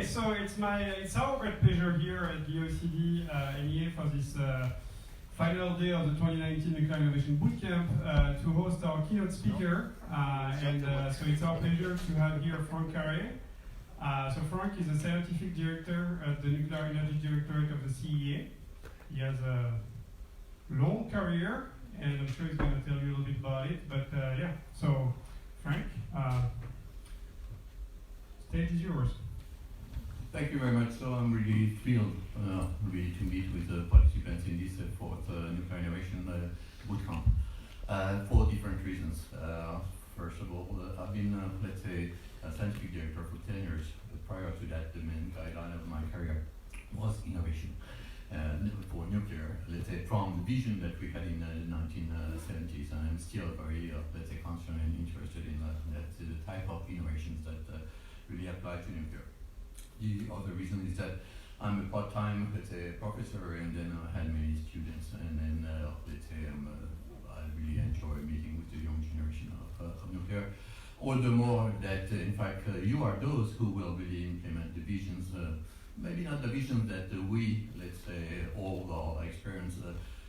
so it's our great pleasure here at the OECD NEA for this final day of the 2019 Nuclear Innovation Bootcamp to host our keynote speaker. So it's our pleasure to have here Franck Carre. So Franck is a scientific director at the Nuclear Energy Directorate of the CEA. He has a long career, and I'm sure he's going to tell you a little bit about it. But yeah, so Franck, stage is yours. Thank you very much. So I'm really thrilled really to meet with the participants in this fourth Nuclear Innovation Bootcamp for different reasons. First of all, I've been, let's say, a scientific director for 10 years. Prior to that, the main guideline of my career was innovation for nuclear, let's say, from the vision that we had in the 1970s. And I'm still very, let's say, concerned and interested in the type of innovations that really apply to nuclear. The other reason is that I'm a part-time, let's say, professor, and then I had many students, and then let's say I really enjoy meeting with the young generation of nuclear. All the more that, in fact, you are those who will really implement the visions, maybe not the visions that we, let's say, all our experienced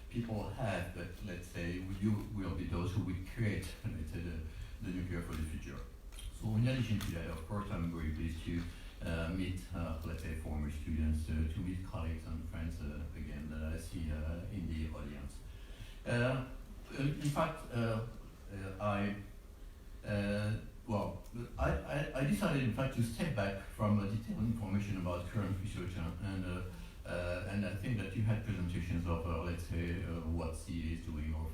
people have, but let's say you will be those who will create, let's say, the nuclear for the future. So in addition to that, of course, I'm very pleased to meet, let's say, former students, to meet colleagues and friends again that I see in the audience. In fact, I decided, in fact, to step back from detailed information about current research, and I think that you had presentations of, let's say, what CEA is doing, or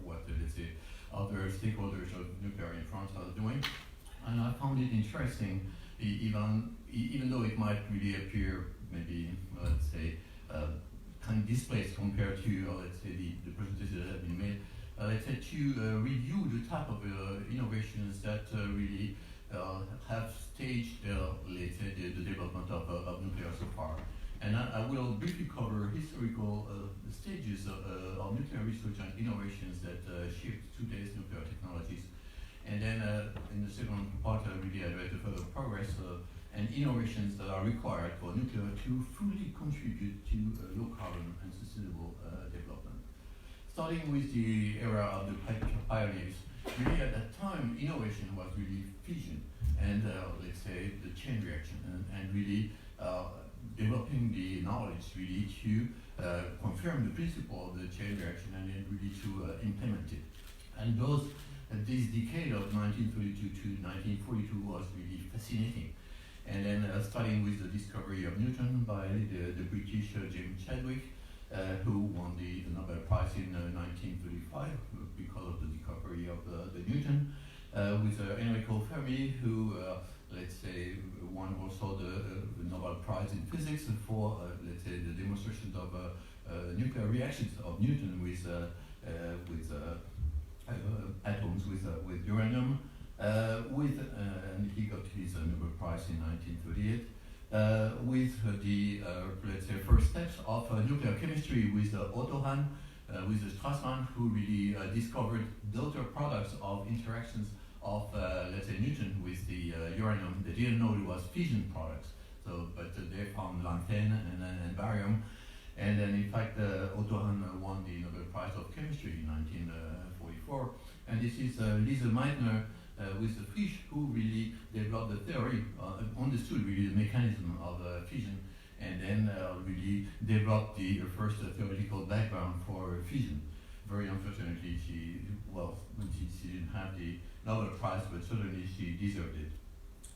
what, let's say, other stakeholders of nuclear in France are doing, and I found it interesting. Even though it might really appear maybe, let's say, kind of displaced compared to, let's say, the presentations that have been made, let's say, to review the type of innovations that really have staged, let's say, the development of nuclear so far. And I will briefly cover historical stages of nuclear research and innovations that shaped today's nuclear technologies. And then in the second part, I really address the further progress and innovations that are required for nuclear to fully contribute to low carbon and sustainable development. Starting with the era of the pioneers, really at that time, innovation was really fission and let's say the chain reaction, and really developing the knowledge really to confirm the principle of the chain reaction and then really to implement it. And this decade of 1932 to 1942 was really fascinating. And then starting with the discovery of Newton by the British James Chadwick, who won the Nobel Prize in 1935 because of the discovery of the Newton, with Enrico Fermi, who, let's say, won also the Nobel Prize in Physics for, let's say, the demonstrations of nuclear reactions of Newton with atoms with uranium, and he got his Nobel Prize in 1938 with the let's say first steps of nuclear chemistry with Otto Hahn, with Strassmann, who really discovered daughter products of interactions of let's say Newton with the uranium. They didn't know it was fission products, but they found lanthanum and barium. And then, in fact, Otto Hahn won the Nobel Prize of Chemistry in 1944. And this is Lise Meitner with the fish, who really developed the theory, understood really the mechanism of fission, and then really developed the first theoretical background for fission. Very unfortunately, she didn't have the Nobel Prize, but certainly she deserved it.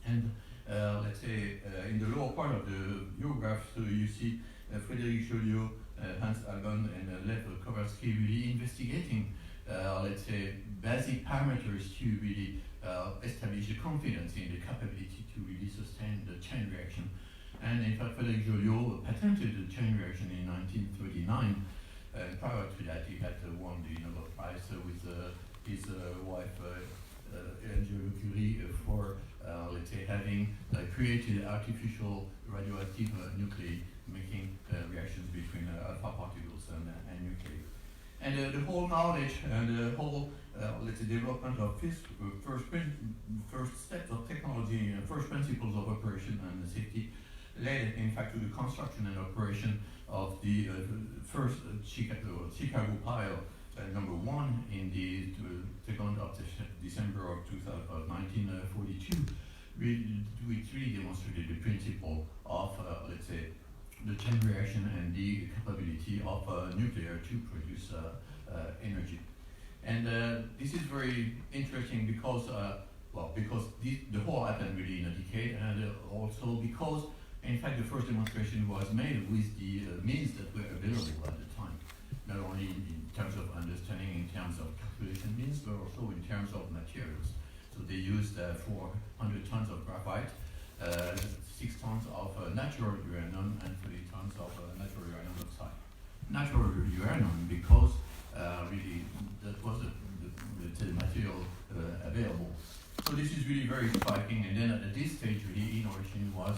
And let's say in the lower part of the Eurograph, so you see Frédéric Joliot, Hans Alban, and Lev Kovalsky really investigating, let's say, basic parameters to really establish the confidence in the capability to really sustain the chain reaction. And in fact, Frédéric Joliot patented the chain reaction in 1939. Prior to that, he had won the Nobel Prize with his wife, Angela Curie, for, let's say, having created artificial radioactive nuclei, making reactions between alpha particles and nuclei. And the whole knowledge and the whole, let's say, development of first steps of technology, first principles of operation and safety led in fact to the construction and operation of the first Chicago pile number 1 in the 2nd of December of 1942, which really demonstrated the principle of, let's say, the chain reaction and the capability of nuclear to produce energy. And this is very interesting because, because the whole happened really in a decade, and also because, in fact, the first demonstration was made with the means that were available at the time, not only in terms of understanding, in terms of calculation means, but also in terms of materials. So they used 400 tons of graphite, 6 tons of natural uranium, and 30 tons of natural uranium oxide. Natural uranium because really that was the material available. So this is really very striking, and then at this stage really innovation was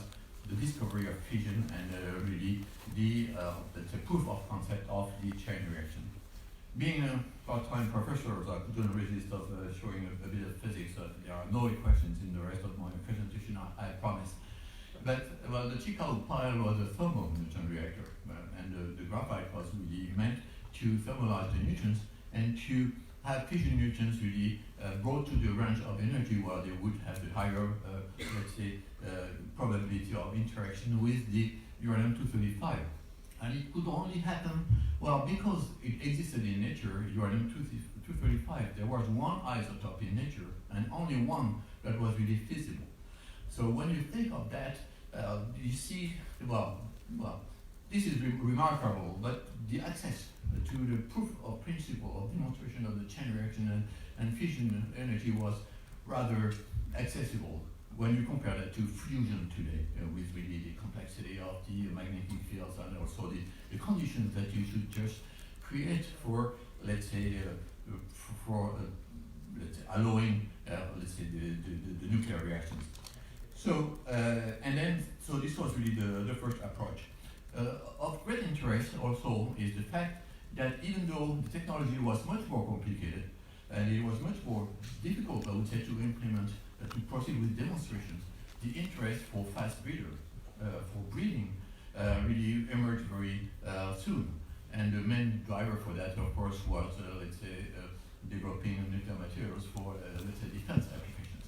the discovery of fission and really the proof of concept of the chain reaction. Being a part-time professor, I couldn't resist of showing a bit of physics. There are no equations in the rest of my presentation, I promise. But well, the Chicago pile was a thermal neutron reactor, and the graphite was really meant to thermalize the neutrons and to have fission neutrons really brought to the range of energy where they would have the higher, let's say, probability of interaction with the uranium-235. And it could only happen, well, because it existed in nature, uranium-235, there was one isotope in nature, and only one that was really feasible. So when you think of that, you see, well, this is remarkable, but the access to the proof of principle of demonstration of the chain reaction and fission energy was rather accessible when you compare that to fusion today, with really the complexity of the magnetic fields and also the conditions that you should just create for, let's say, allowing, let's say, the nuclear reactions. So, so this was really the first approach. Of great interest also is the fact that even though the technology was much more complicated and it was much more difficult, I would say, to implement, to proceed with demonstrations, the interest for fast breeder, for breeding, really emerged very soon. And the main driver for that, of course, was, let's say, developing nuclear materials for, let's say, defense applications.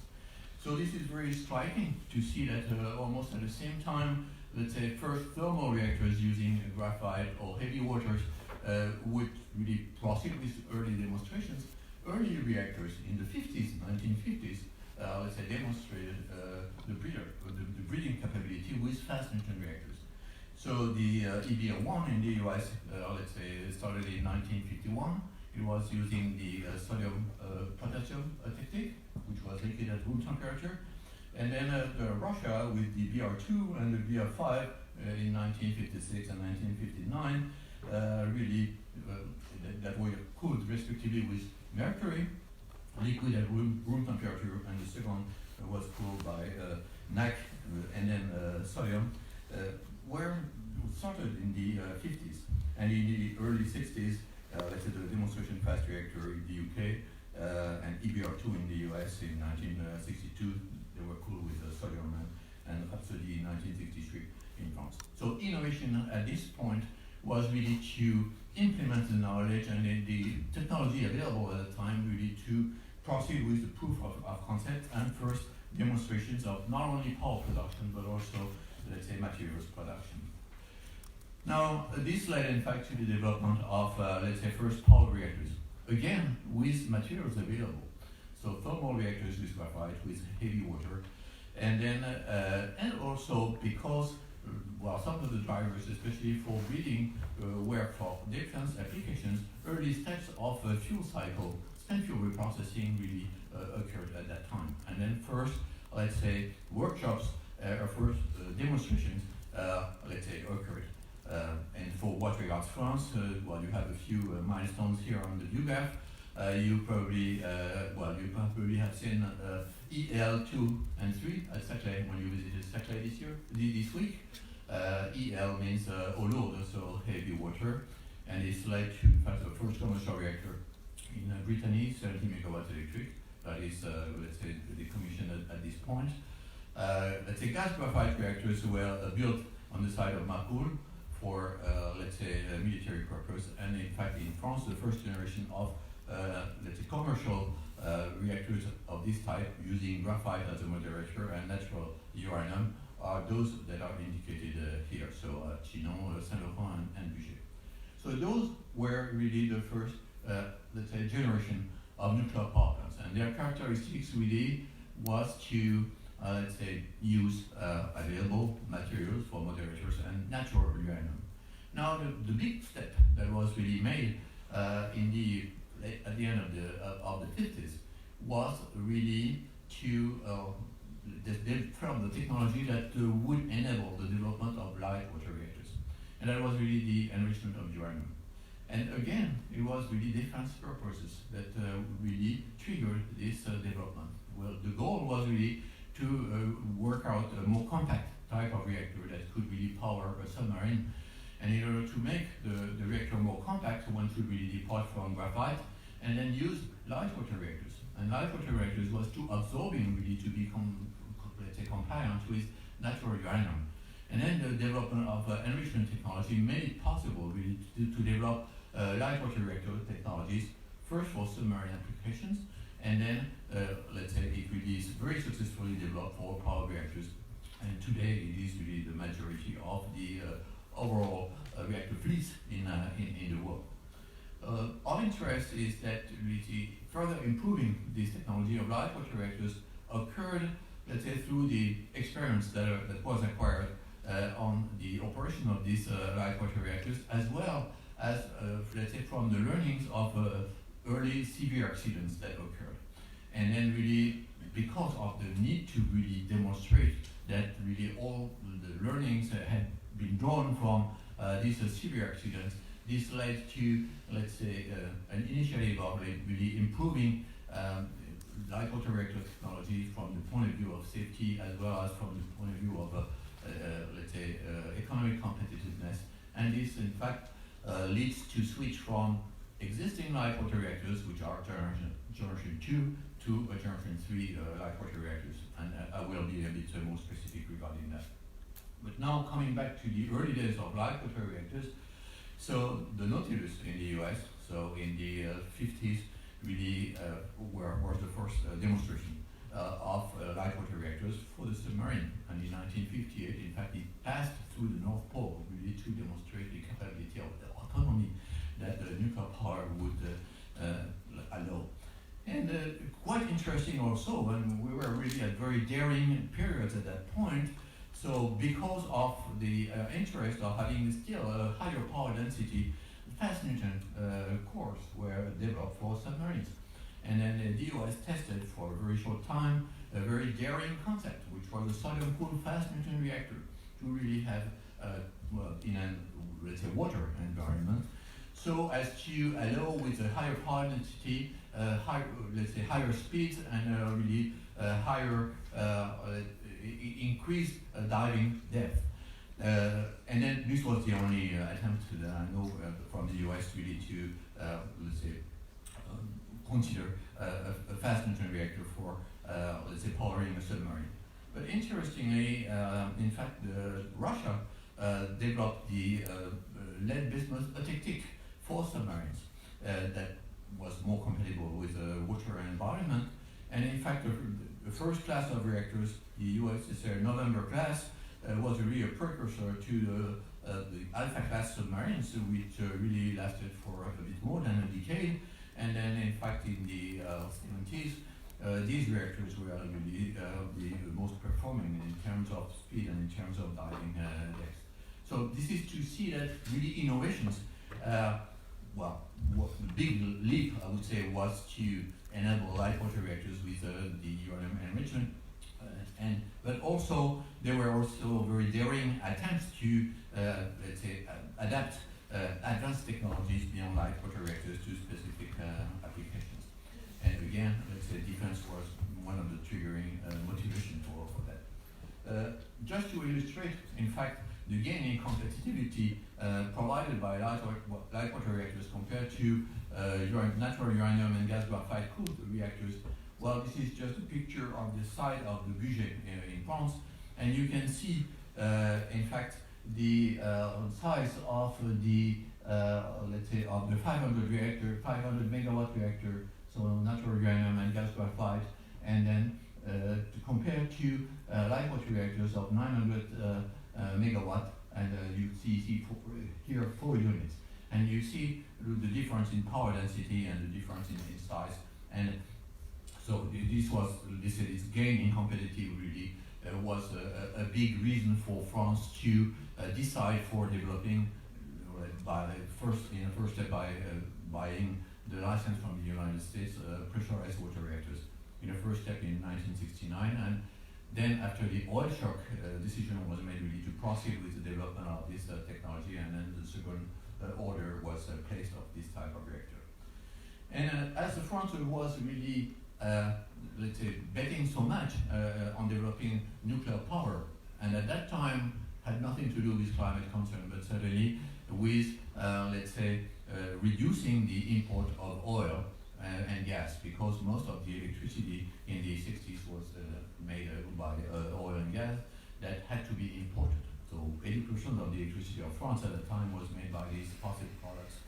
So this is very striking to see that almost at the same time, let's say, first thermal reactors using graphite or heavy waters would really proceed with early demonstrations. Early reactors in the 50s, 1950s, let's say, demonstrated the breeding capability with fast neutron reactors. So the EBR-1 in the US, let's say, started in 1951. It was using the sodium-potassium technique, which was liquid at room temperature. And then Russia with the BR2 and the BR5 in 1956 and 1959 really that were cooled respectively with mercury, liquid at room temperature, and the second was cooled by NAC and then sodium, were started in the 50s. And in the early 60s, let's say the demonstration fast reactor in the UK and EBR2 in the US in 1962, they were cooled with sodium, and Rhapsody in 1963 in France. So innovation at this point was really to implement the knowledge and the technology available at the time really to proceed with the proof of concept and first demonstrations of not only power production but also, let's say, materials production. Now, this led in fact to the development of, let's say, first power reactors, again with materials available. So thermal reactors with graphite, with heavy water, and then, and also because, well, some of the drivers, especially for breeding, were for defense applications, early steps of fuel cycle, spent fuel reprocessing really occurred at that time. And then first, let's say, workshops, or first demonstrations, let's say, occurred. And for what regards France, well, you have a few milestones here on the view graph. You probably, you probably have seen EL2 and 3 at Saclay when you visited Saclay this week. EL means eau lourde, so heavy water, and it's led to, in fact, the first commercial reactor in Brittany, 70 megawatts electric. That is, let's say, the commission at this point. let's say, gas graphite reactors were built on the side of Marcoule for, let's say, military purpose. And in fact, in France, the first generation of, let's say, commercial reactors of this type using graphite as a moderator and natural uranium are those that are indicated here. So Chinon, Saint-Laurent, and Bugey. So those were really the first, let's say, generation of nuclear power plants. And their characteristics really was to, let's say, use available materials for moderators and natural uranium. Now, the big step that was really made at the end of the 50s was really to develop the technology that would enable the development of light water reactors. And that was really the enrichment of uranium. And again, it was really defense purposes that really triggered this development. Well, the goal was really to work out a more compact type of reactor that could really power a submarine. And in order to make the reactor more compact, one should really depart from graphite and then use light water reactors. And light water reactors was too absorbing really to be let's say, compliant with natural uranium. And then the development of enrichment technology made it possible really to develop light water reactor technologies, first for submarine applications, and then, let's say, it really is very successfully developed for power reactors. And today, it is really the majority of the overall reactor fleets in the world. Our interest is that really further improving this technology of light water reactors occurred, let's say, through the experience that was acquired on the operation of these light water reactors, as well as, let's say, from the learnings of early severe accidents that occurred. And then really, because of the need to really demonstrate that really all the learnings had been drawn from these severe accidents, this led to, let's say, an initiative of really improving light water reactor technology from the point of view of safety, as well as from the point of view of, let's say, economic competitiveness. And this, in fact, leads to switch from existing light water reactors, which are generation 2, to a generation 3 light water reactors. And I will be a bit more specific regarding that. But now coming back to the early days of light water reactors, so the Nautilus in the US, so in the 50s, really was the first demonstration of light water reactors for the submarine. And in 1958, in fact, it passed through the North Pole really to demonstrate the capability of the autonomy that nuclear power would allow. And quite interesting also, and we were really at very daring periods at that point. So because of the interest of having still a higher power density, fast Newton cores were developed for submarines. And then the US tested for a very short time a very daring concept, which was a sodium cooled fast Newton reactor to really have, in a, let's say, water environment, so as to allow with a higher power density, let's say higher speeds and really higher increased diving depth. And then this was the only attempt that I know from the US really to, let's say, consider a fast Newton reactor for, let's say, powering a submarine. But interestingly, in fact, Russia developed the lead bismuth eclectic for submarines that was more compatible with the water environment. And in fact, the first class of reactors, the USSR November class, was really a precursor to the Alpha class submarines, which really lasted for a bit more than a decade. And then, in fact, in the 70s, these reactors were really the most performing in terms of speed and in terms of diving depth. So this is to see that really innovations, well, the big leap, I would say, was to enable light water reactors with the uranium enrichment. But also, there were also very daring attempts to, let's say, adapt advanced technologies beyond light water reactors to specific applications. And again, let's say defense was one of the triggering motivation for that. Just to illustrate, in fact, the gain in competitivity provided by light water reactors compared to natural uranium and gas graphite cooled reactors Well, this is just a picture of the site of the budget in France, and you can see, in fact, the size of the let's say of the 500 megawatt reactor, so natural uranium and gas graphite, and then to compare to light water reactors of 900 megawatt, and you see here 4 units, and you see the difference in power density and the difference in size, and so this gain in competitivity was a big reason for France to decide for developing in the first step by buying the license from the United States pressurized water reactors in the first step in 1969, and then after the oil shock decision was made really to proceed with the development of this technology, and then the second order was placed of this type of reactor. And as France was really let's say betting so much on developing nuclear power, and at that time had nothing to do with climate concern, but certainly with let's say reducing the import of oil and gas, because most of the electricity in the 60s was made by oil and gas that had to be imported. So 80% of the electricity of France at the time was made by these fossil products.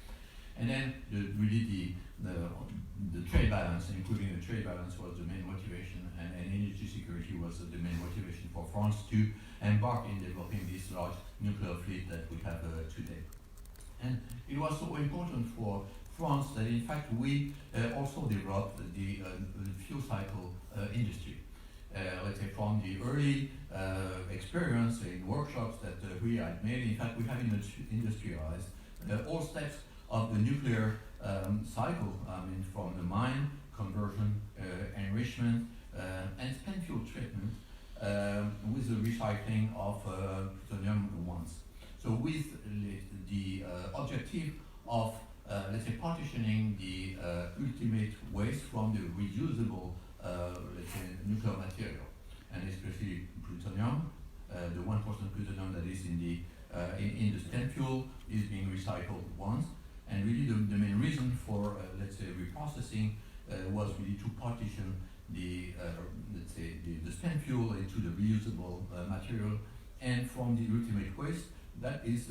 And then really the trade balance, including the trade balance, was the main motivation, and energy security was the main motivation for France to embark in developing this large nuclear fleet that we have today. And it was so important for France that in fact we also developed the fuel cycle industry. Let's say from the early experience in workshops that we had made, in fact we have industrialized all steps of the nuclear cycle, from the mine, conversion, enrichment, and spent fuel treatment, with the recycling of plutonium once. So with the objective of, let's say, partitioning the ultimate waste from the reusable, let's say, nuclear material, and especially plutonium, the 1% plutonium that is in the spent fuel is being recycled once. And really the main reason for, let's say, reprocessing was really to partition the, let's say, the spent fuel into the reusable material, and from the ultimate waste that is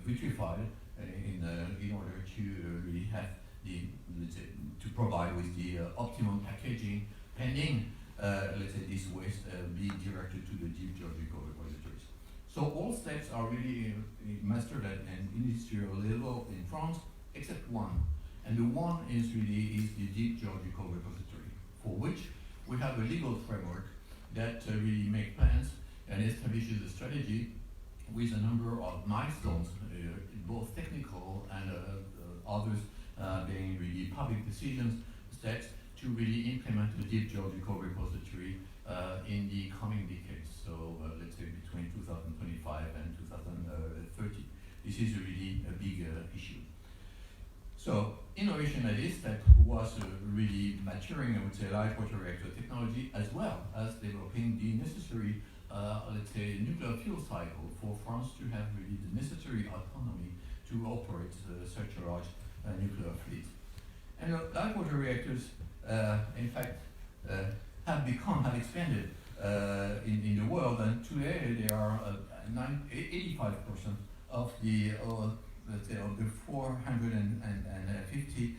vitrified in order to really have the, let's say, to provide with the optimum packaging pending, let's say, this waste being directed to the deep geological repositories. So all steps are really mastered at an industrial level in France, except one. And the one is the deep geological repository, for which we have a legal framework that really makes plans and establishes a strategy with a number of milestones, both technical and others being really public decisions, steps to really implement the deep geological repository in the coming decades. So let's say between 2025 and 2030. This is really a big issue. So innovation at this step was really maturing, I would say, light water reactor technology, as well as developing the necessary, let's say, nuclear fuel cycle for France to have really the necessary autonomy to operate such a large nuclear fleet. And light water reactors, in fact, have expanded in the world, and today they are 85% of the, let's say, of the 450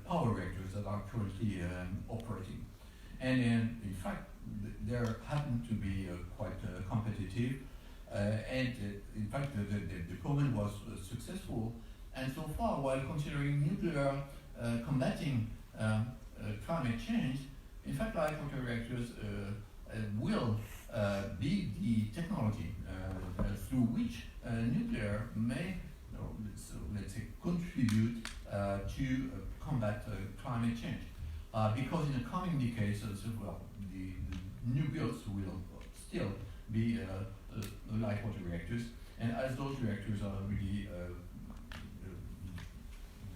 power reactors that are currently operating. And in fact, they happen to be quite competitive, and in fact, the deployment was successful. And so far, while considering nuclear combating climate change, in fact, light water reactors will be the technology through which nuclear may, let's say, contribute to combat climate change. Because in the coming decades, the new builds will still be light water reactors, and as those reactors are really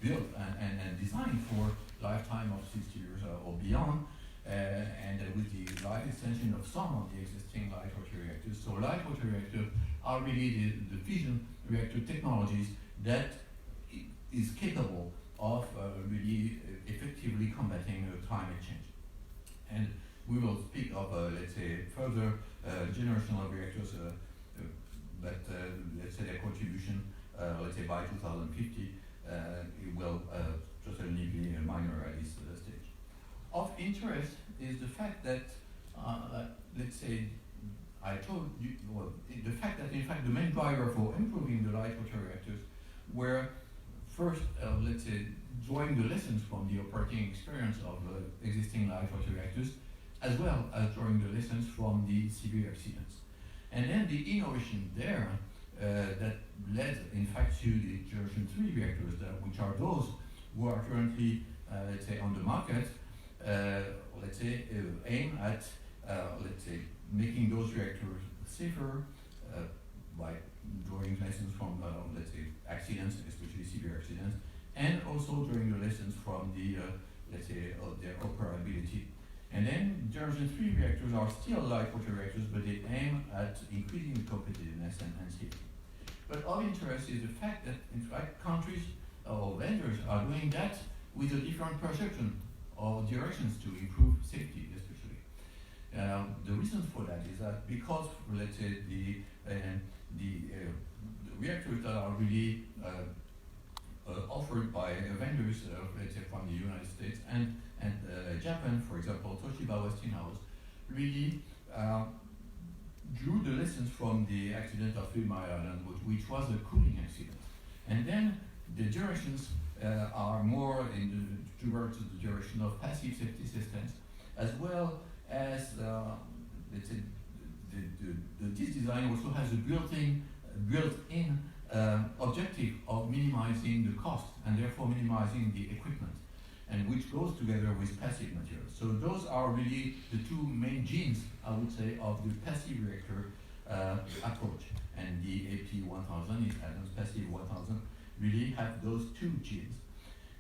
built and designed for lifetime of 60 years or beyond, and with the life extension of some of the existing light water reactors. So light water reactors are really the fission reactor technologies that is capable of really effectively combating climate change. And we will speak of, let's say, further generation of reactors that, let's say, their contribution, let's say, by 2050, it will certainly be minor at this stage. Of interest is the fact that, let's say, I told you, well, the fact that in fact the main driver for improving the light water reactors were first, let's say, drawing the lessons from the operating experience of existing light water reactors, as well as drawing the lessons from the severe accidents. And then the innovation there that led, in fact, to the generation 3 reactors, which are those who are currently, let's say, on the market, let's say, aim at, let's say, making those reactors safer by drawing lessons from, let's say, accidents, especially severe accidents, and also drawing the lessons from the, let's say, their operability. And then generation 3 reactors are still light water reactors, but they aim at increasing the competitiveness and safety. But of interest is the fact that, in fact, countries or vendors are doing that with a different perception or directions to improve safety, especially. The reason for that is that because, let's say, the reactors that are really offered by vendors, let's say, from the United States and Japan, for example, Toshiba Westinghouse, really drew the lessons from the accident of 3 Mile Island, which was a cooling accident. And then the directions are more towards the direction of passive safety systems, as well as, let's say, this design also has a built-in objective of minimizing the cost and therefore minimizing the equipment, and which goes together with passive materials. So those are really the two main genes, I would say, of the passive reactor approach. And the AP1000 is Adam's passive 1000 really have those two genes.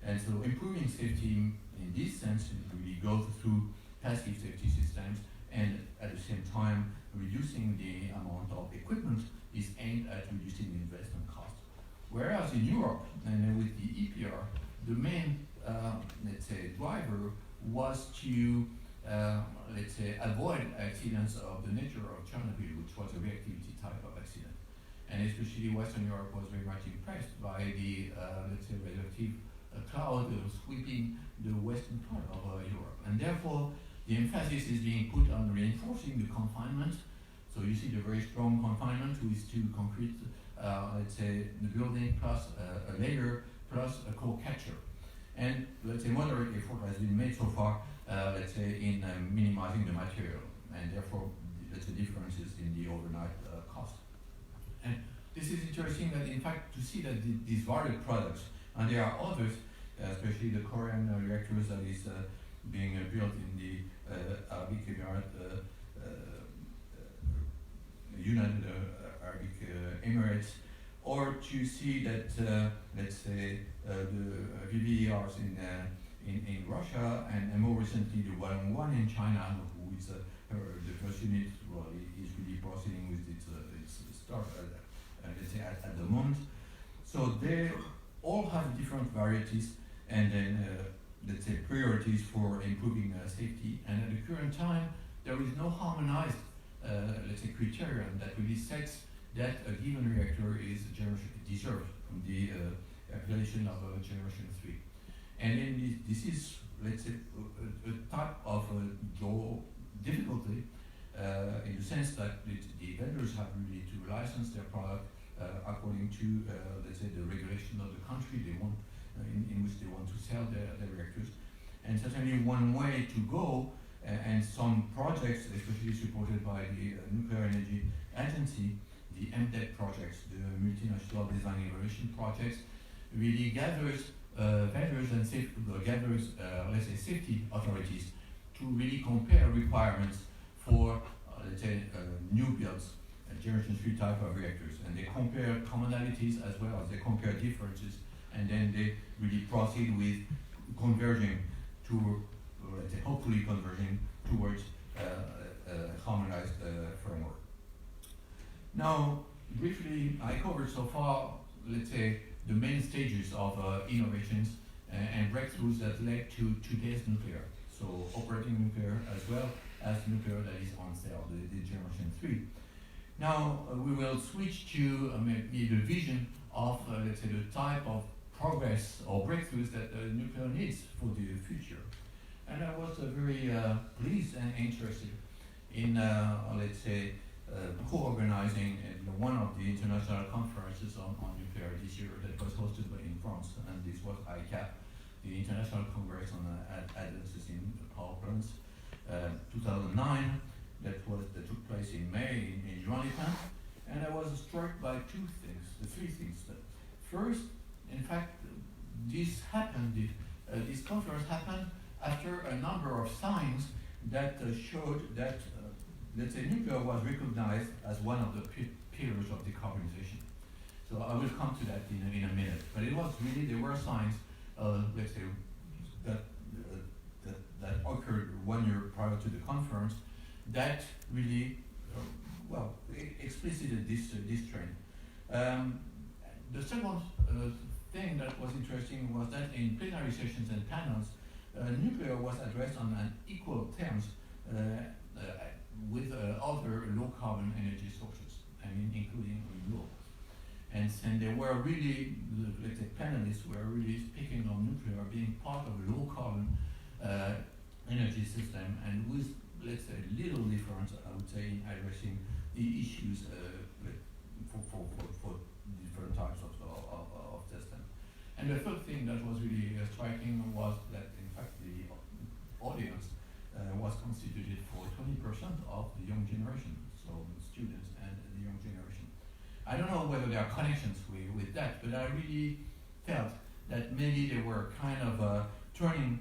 And so improving safety in this sense really goes through passive safety systems, and at the same time reducing the amount of equipment is aimed at reducing the investment cost. Whereas in Europe, and with the EPR, the main, let's say, driver was to, let's say, avoid accidents of the nature of Chernobyl, which was a reactivity type of accident. And especially Western Europe was very much impressed by the, let's say, radioactive cloud sweeping the western part of Europe. And therefore, the emphasis is being put on reinforcing the confinement. So you see the very strong confinement with 2 concrete, let's say, the building plus a layer plus a core catcher. And let's say moderate effort has been made so far, let's say, in minimizing the material, and therefore, let's say, differences in the overnight cost. And this is interesting that, in fact, to see that these varied products, and there are others, especially the Korean reactors that is being built in the Arabic Emirates, United Arab Emirates, or to see that, let's say, the VVERs in Russia, and more recently the one in China, who is the first unit, well, is really proceeding with its start, let's say, at the moment. So they all have different varieties, and then, let's say, priorities for improving safety. And at the current time, there is no harmonized, let's say, criterion that really sets that a given reactor is deserves the appellation of generation 3. And then this is, let's say, a type of difficulty in the sense that the vendors have really to license their product according to, let's say, the regulation of the country they want, in which they want to sell their reactors. And certainly one way to go, and some projects, especially supported by the Nuclear Energy Agency, the MDET projects, the Multinational Design Evaluation projects, really gathers vendors and gathers, let's say, safety authorities to really compare requirements for, let's say, new builds, generation 3 type of reactors. And they compare commonalities as well as they compare differences, and then they really proceed with converging to, let's say, hopefully converging towards a harmonized framework. Now, briefly, I covered so far, let's say, the main stages of innovations and breakthroughs that led to today's nuclear. so operating nuclear as well as nuclear that is on sale, the generation 3. Now we will switch to maybe the vision of, let's say, the type of progress or breakthroughs that nuclear needs for the future. And I was very pleased and interested in, let's say, co-organizing one of the international conferences on nuclear this year that was hosted in France, and this was ICAP, the International Congress on Advances in Power Plants, 2009, that took place in May in Juan-les-Pins, and I was struck by three things. First, in fact, this conference happened after a number of signs that showed that, let's say, nuclear was recognized as one of the pillars of decarbonization. So I will come to that in a minute. But it was really, there were signs, let's say, that occurred 1 year prior to the conference that really, explicited this trend. The second thing that was interesting was that in plenary sessions and panels, nuclear was addressed on an equal terms with other low-carbon energy sources, including renewables. And they were really, let's say, panelists were really speaking of nuclear being part of a low-carbon energy system, and with, let's say, little difference, I would say, in addressing the issues for different types of system. And the third thing that was really striking was that, in fact, the audience was constituted for 20% of the young generation, so students and the young generation. I don't know whether there are connections with that, but I really felt that maybe they were kind of turning,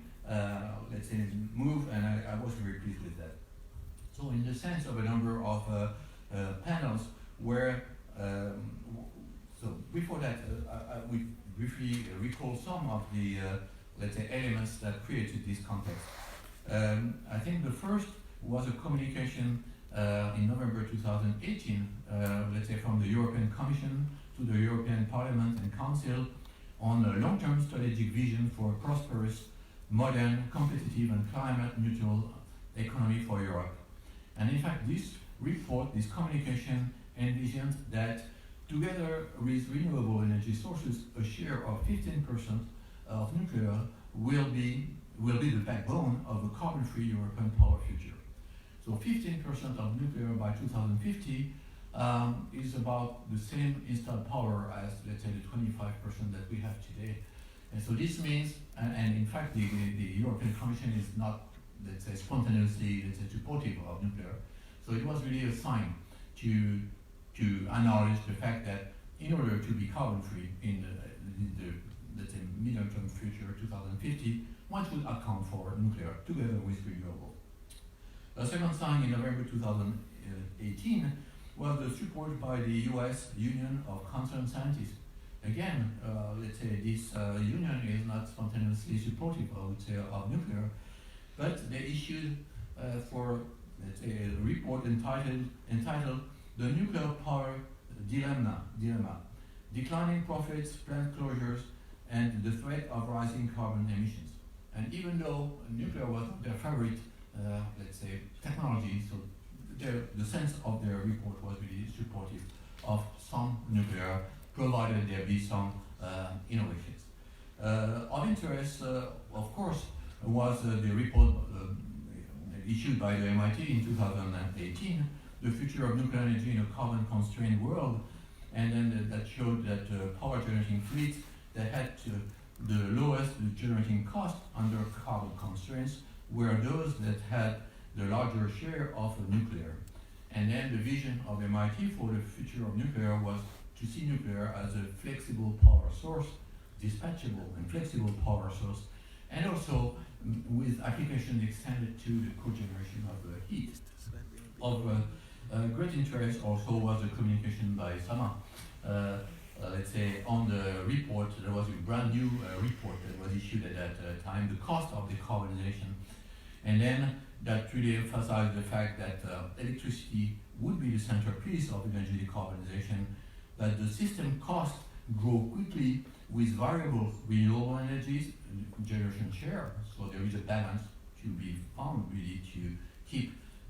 let's say, move, and I was very pleased with that. So in the sense of a number of panels where, so before that, we briefly recall some of the, let's say, elements that created this context. I think the first was a communication in November 2018, let's say, from the European Commission to the European Parliament and Council on a long-term strategic vision for a prosperous, modern, competitive and climate-neutral economy for Europe. And in fact, this report, this communication, envisioned that together with renewable energy sources, a share of 15% of nuclear will be the backbone of a carbon-free European power future. So 15% of nuclear by 2050 is about the same installed power as, let's say, the 25% that we have today. And so this means, and in fact, the European Commission is not, let's say, spontaneously, let's say, supportive of nuclear. So it was really a sign to acknowledge the fact that in order to be carbon-free in the let's say, medium-term future, 2050, one should account for nuclear together with renewable. The second sign in November 2018 was the support by the US Union of Concerned Scientists. Again, let's say this union is not spontaneously supportive, I would say, of nuclear, but they issued for, let's say, a report entitled The Nuclear Power Dilemma, Declining Profits, Plant Closures, and the Threat of Rising Carbon Emissions. And even though nuclear was their favorite, let's say, technology, so the sense of their report was really supportive of some nuclear, provided there be some innovations. Of interest, of course, was the report issued by the MIT in 2018, The Future of Nuclear Energy in a Carbon-Constrained World, and then that showed that power generating fleets that had the lowest generating cost under carbon constraints were those that had the larger share of nuclear. And then the vision of MIT for the future of nuclear was to see nuclear as a flexible power source, dispatchable and flexible power source, and also with application extended to the cogeneration of heat. Of great interest also was the communication by Sama. Let's say on the report, there was a brand new report that was issued at that time, the cost of decarbonization, and then that really emphasized the fact that electricity would be the centerpiece of energy decarbonization, that the system costs grow quickly with variable renewable energies, generation share, so there is a balance to be found really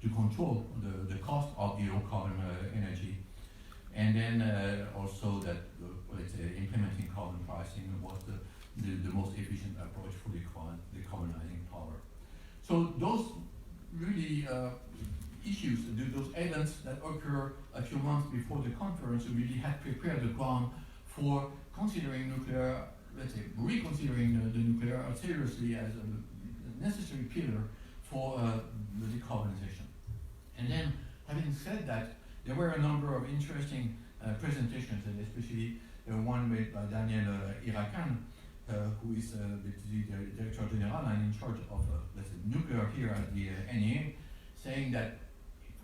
to control the cost of the low carbon energy. And then also that, let's say, implementing carbon pricing was the most efficient approach for decarbonizing power. So those really issues, those events that occur a few months before the conference really had prepared the ground for considering nuclear, let's say, reconsidering the nuclear seriously as a necessary pillar for the decarbonization. And then, having said that, there were a number of interesting presentations, and especially one made by Daniel Irakan, who is the Directorat and in charge of let's say, nuclear here at the NEA, saying that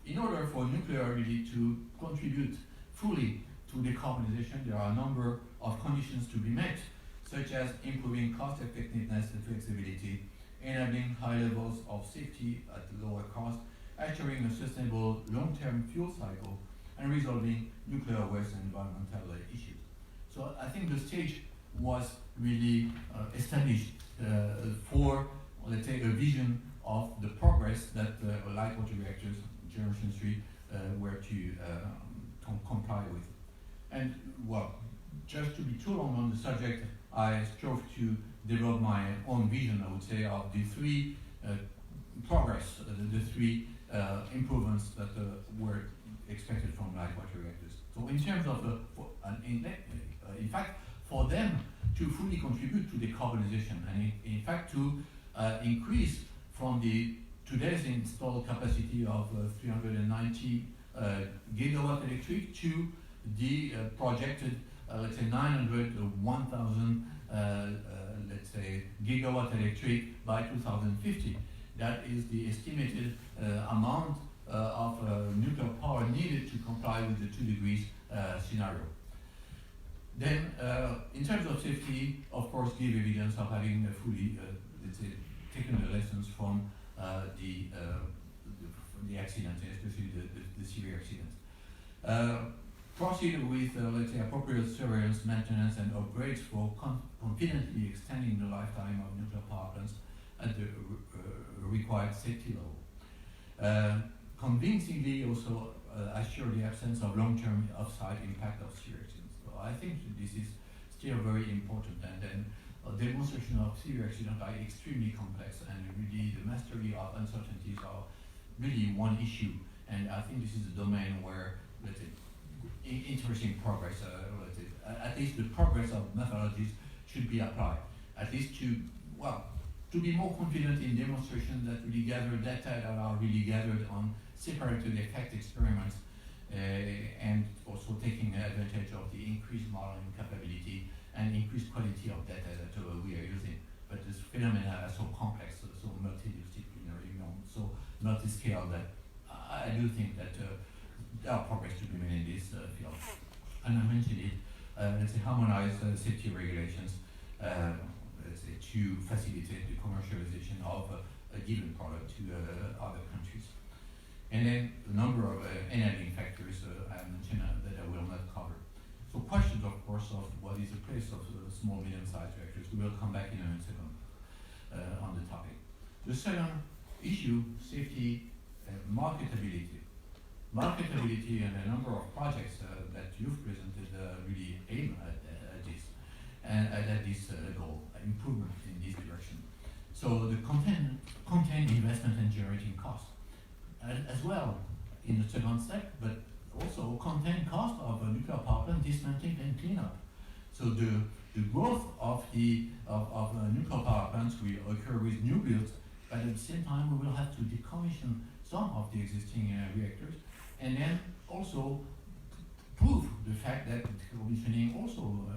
in order for nuclear really to contribute fully to decarbonization, there are a number of conditions to be met, such as improving cost effectiveness and flexibility, enabling high levels of safety at lower cost, assuring a sustainable long-term fuel cycle, and resolving nuclear waste and environmental issues. So I think the stage was really established for, let's say, a vision of the progress that light water reactors, generation 3, were to comply with. And well, just to be too long on the subject, I strove to develop my own vision, I would say, of the three progress, the three improvements that were expected from light water reactors. So in terms of in fact, for them to fully contribute to decarbonization, and in fact to increase from the today's installed capacity of 390 gigawatt electric to the projected, let's say, 1,000 let's say, gigawatt electric by 2050. That is the estimated amount of nuclear power needed to comply with the 2 degrees scenario. Then, in terms of safety, of course, give evidence of having fully, let's say, taken the lessons from the accident, especially the severe accidents. Proceed with, let's say, appropriate surveillance, maintenance, and upgrades for confidently extending the lifetime of nuclear power plants at the required safety level. Convincingly also assure the absence of long-term offsite impact of severe accidents. So I think this is still very important, and then demonstration of severe accidents are extremely complex, and really the mastery of uncertainties are really one issue, and I think this is a domain where, let's say, interesting progress, let's say, at least the progress of methodologies should be applied, at least to, well, to be more confident in demonstrations that really gather data that are really gathered on separated effect experiments, and also taking advantage of the increased modeling capability and increased quality of data that we are using. But this phenomena are so complex, so multidisciplinary, so multi-scale, that I do think that there are progress to be made in this field. And I mentioned it, let's say, harmonized safety regulations, let's say, to facilitate the commercialization of a given product to other countries. And then a number of enabling factors I mentioned that I will not cover. So questions, of course, of what is the place of small, medium-sized reactors. We will come back in a second on the topic. The second issue, safety, marketability. Marketability and a number of projects that you've presented really aim at this, and at this goal, improvement in this direction. So the content investment and generating cost, as well in the second step, but also content cost of a nuclear power plant dismantling and cleanup. So the growth of nuclear power plants will occur with new builds, but at the same time we will have to decommission some of the existing reactors, and then also prove the fact that decommissioning also,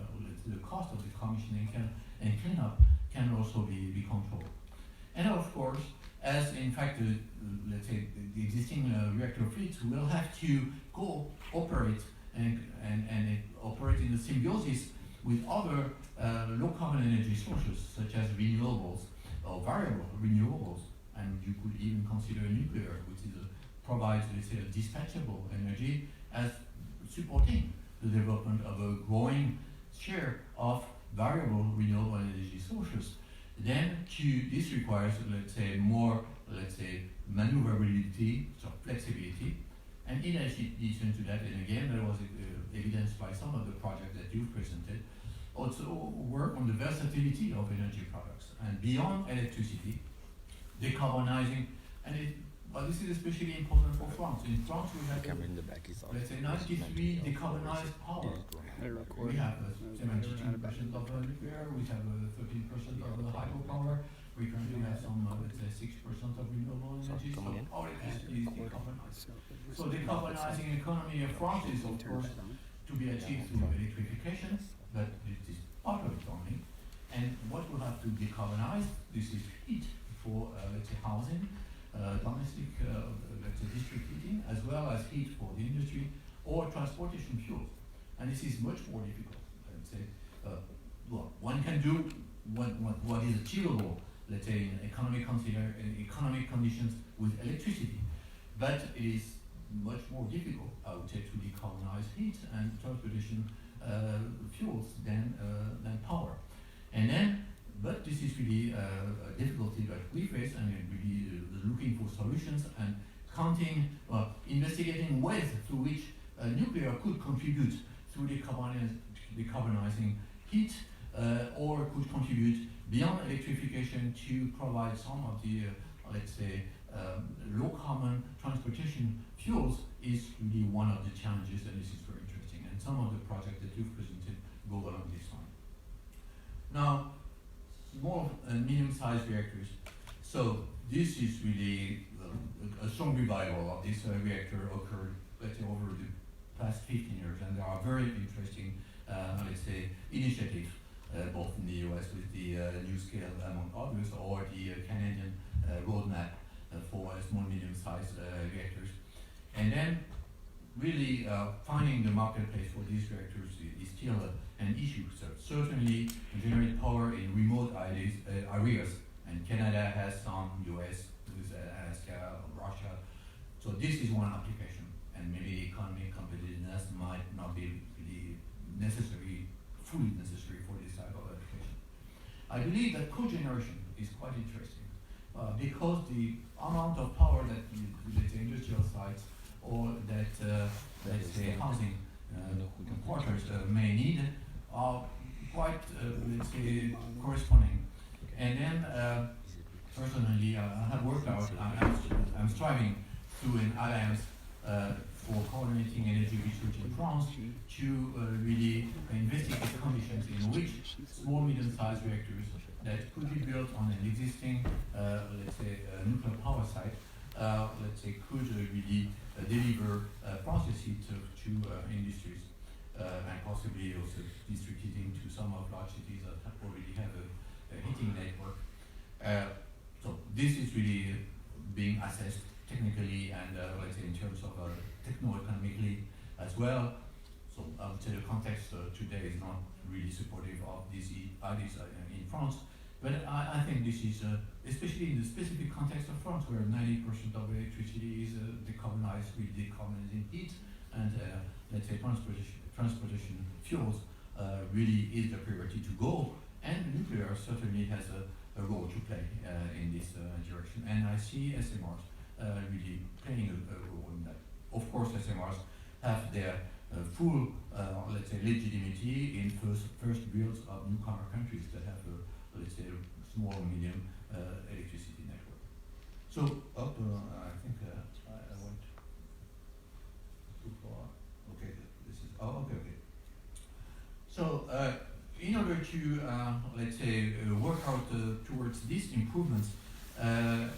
the cost of decommissioning and cleanup can also be controlled. And of course, as in fact, let's say, the existing reactor fleets will have to cooperate and operate in a symbiosis with other low carbon energy sources, such as renewables or variable renewables, and you could even consider nuclear, which is provides, let's say, a dispatchable energy, as supporting the development of a growing share of variable renewable energy sources. Then this requires, let's say, more, let's say, maneuverability, so flexibility. And in addition to that, and again, there was evidenced by some of the projects that you've presented, also work on the versatility of energy products. And beyond electricity, decarbonizing, but this is especially important for France. In France, we have, let's say, 93 decarbonized power. We have 72% of nuclear, we have 13% of hydropower, we currently have some, let's say, 6% of renewable energy, so all electricity is decarbonized. So decarbonizing economy of France is, of course, to be achieved through electrification, but it is part of it only. And what we have to decarbonize, this is heat for, let's say, housing, domestic, let's say, district heating, as well as heat for the industry or transportation fuels. And this is much more difficult. Let's say, well, one can do what is achievable, let's say, in economic conditions with electricity, but it is much more difficult, I would say, to decarbonize heat and transportation fuels than power. And then, but this is really a difficulty that we face, and really looking for solutions and investigating ways through which nuclear could contribute through decarbonizing heat, or could contribute beyond electrification to provide some of the, let's say, low carbon transportation fuels is really one of the challenges, and this is very interesting. And some of the projects that you've presented go along this line. Now, small and medium-sized reactors. So this is really a strong revival of this reactor occurred, let's say, over the past 15 years, and there are very interesting, let's say, initiatives, both in the US with the NuScale, among others, or the Canadian roadmap for small, medium-sized reactors. And then really finding the marketplace for these reactors is still an issue. So certainly generate power in remote areas, and Canada has some, US with Alaska, Russia. So this is one application, and maybe economic competitiveness might not be really fully necessary for this type of application. I believe that cogeneration is quite interesting because the amount of power that let's say industrial sites or that let's say housing quarters may need are quite let's say corresponding. And then personally, I have worked out. I'm striving through an alliance for coordinating energy research in France to really investigate conditions in which small, medium-sized reactors that could be built on an existing, let's say, nuclear power site, let's say, could really deliver process heat to industries and possibly also district heating to some of large cities that already have a heating network. So this is really being assessed technically and let's say in terms of techno-economically as well. So I would say the context today is not really supportive of these ideas in France, but I think this is, especially in the specific context of France, where 90% of electricity is decarbonized with decarbonizing heat, and let's say transportation fuels really is the priority to go, and nuclear certainly has a role to play in this direction, and I see SMRs really playing a role in that. Of course, SMRs have their full, let's say, legitimacy in first builds of newcomer countries that have, let's say, small or medium electricity network. So, I think I went too far. Okay, this is, okay. So, in order to, let's say, work out towards these improvements,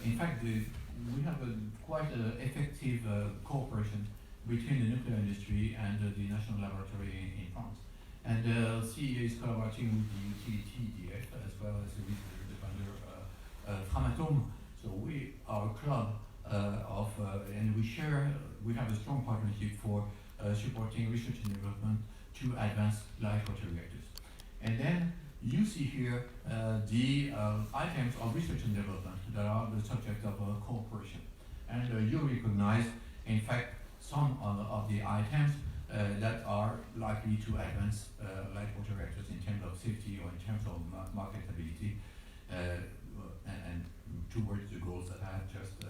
in fact, we have a quite effective cooperation between the nuclear industry and the national laboratory in France. And CEA is collaborating with the utility EDF as well as with the vendor Framatome. So we are a club and we have a strong partnership for supporting research and development to advance light water reactors. And then you see here the items of research and development that are the subject of cooperation. And you recognize, in fact, some of the items that are likely to advance light water reactors in terms of safety or in terms of marketability. and towards the goals that I have just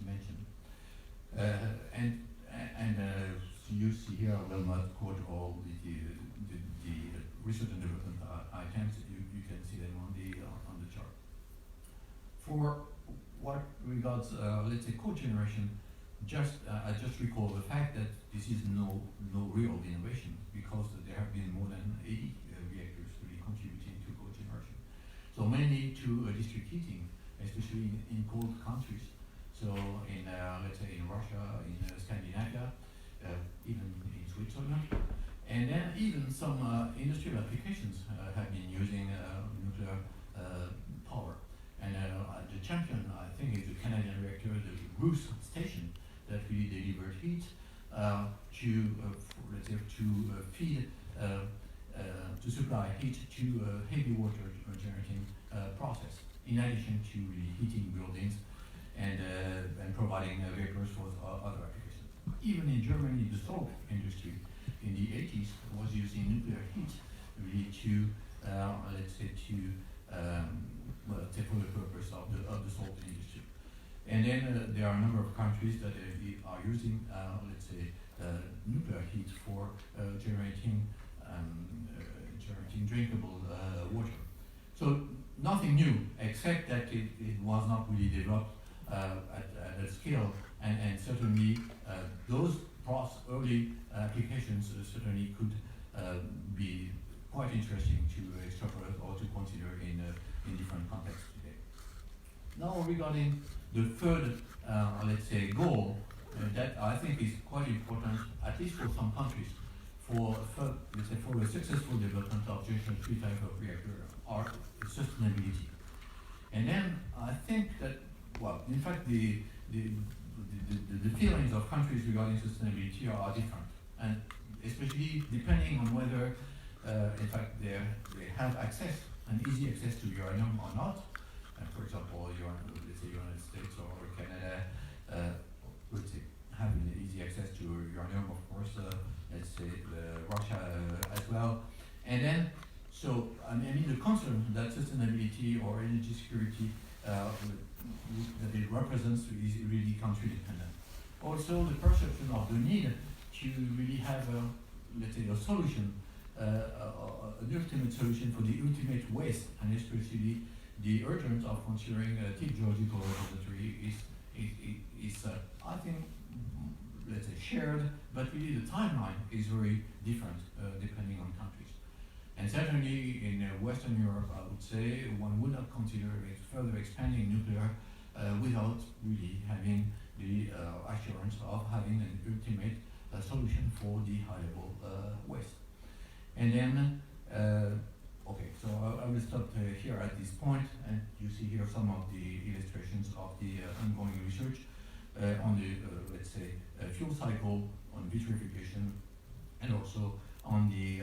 mentioned. You see here, I will not quote all the research and development items. You can see them on the chart. For what regards, let's say, code generation, I just recall the fact that this is no real innovation, because there have been more than 80 reactors really contributing to code generation. So mainly to district heating, especially in cold countries. So in let's say in Russia, in Scandinavia, even in Switzerland, and then even some industrial applications have been using nuclear power. And the champion, I think, is the Canadian reactor, the Bruce station, that really delivered heat to supply heat to heavy water generating process, in addition to really heating buildings and providing vapors for other applications. Even in Germany, the salt industry in the 80s was using nuclear heat really to, for the purpose of the salt industry. And then there are a number of countries that are using, nuclear heat for generating drinkable water. So nothing new, except that it was not really developed at a scale, and certainly those early applications certainly could be quite interesting to extrapolate or to consider in different contexts today. Now regarding the third, goal that I think is quite important, at least for some countries, for a successful development of generation 3 type of reactor, are sustainability. And then I think that, well, in fact, the feelings of countries regarding sustainability are different, and especially depending on whether, in fact, they have access, an easy access to uranium or not. For example, United States or Canada, having easy access to uranium, of course, Russia as well. And then, so, I mean, the concern that sustainability or energy security that it represents is really country dependent. Also, the perception of the need to really have a solution, an ultimate solution for the ultimate waste, and especially the urgence of considering a deep geological repository is I think, shared, but really the timeline is very different depending on countries. And certainly in Western Europe, I would say, one would not consider further expanding nuclear without really having the assurance of having an ultimate solution for the high-level waste. And then, so I will stop here at this point, and you see here some of the illustrations of the ongoing research on the, fuel cycle, on vitrification, and also on the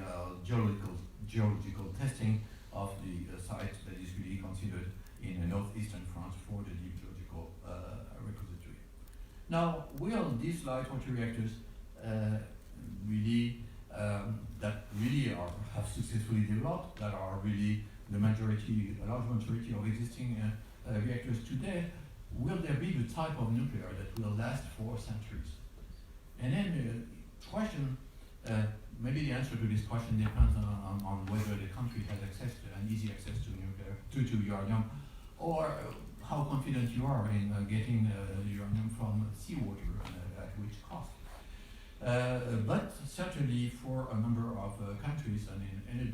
geological testing of the site that is really considered in northeastern France for the deep geological repository. Now, will these light water reactors that really have successfully developed, that are really a large majority of existing reactors today, will there be the type of nuclear that will last for centuries? And then the question, maybe the answer to this question depends on whether the country has an easy access to nuclear, to uranium, or how confident you are in getting uranium from seawater, at which cost. But certainly for a number of countries, and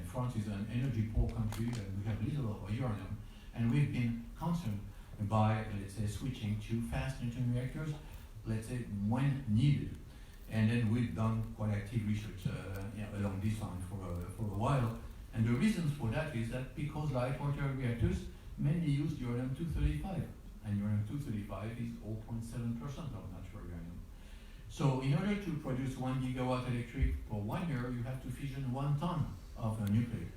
France is an energy poor country, and we have little of uranium, and we've been concerned by, switching to fast neutron reactors, when needed. And then we've done quite active research along this line for a while. And the reasons for that is that because light water reactors mainly use uranium-235, and uranium-235 is 0.7% of natural uranium. So in order to produce 1 gigawatt electric for 1 year, you have to fission 1 ton of nuclear.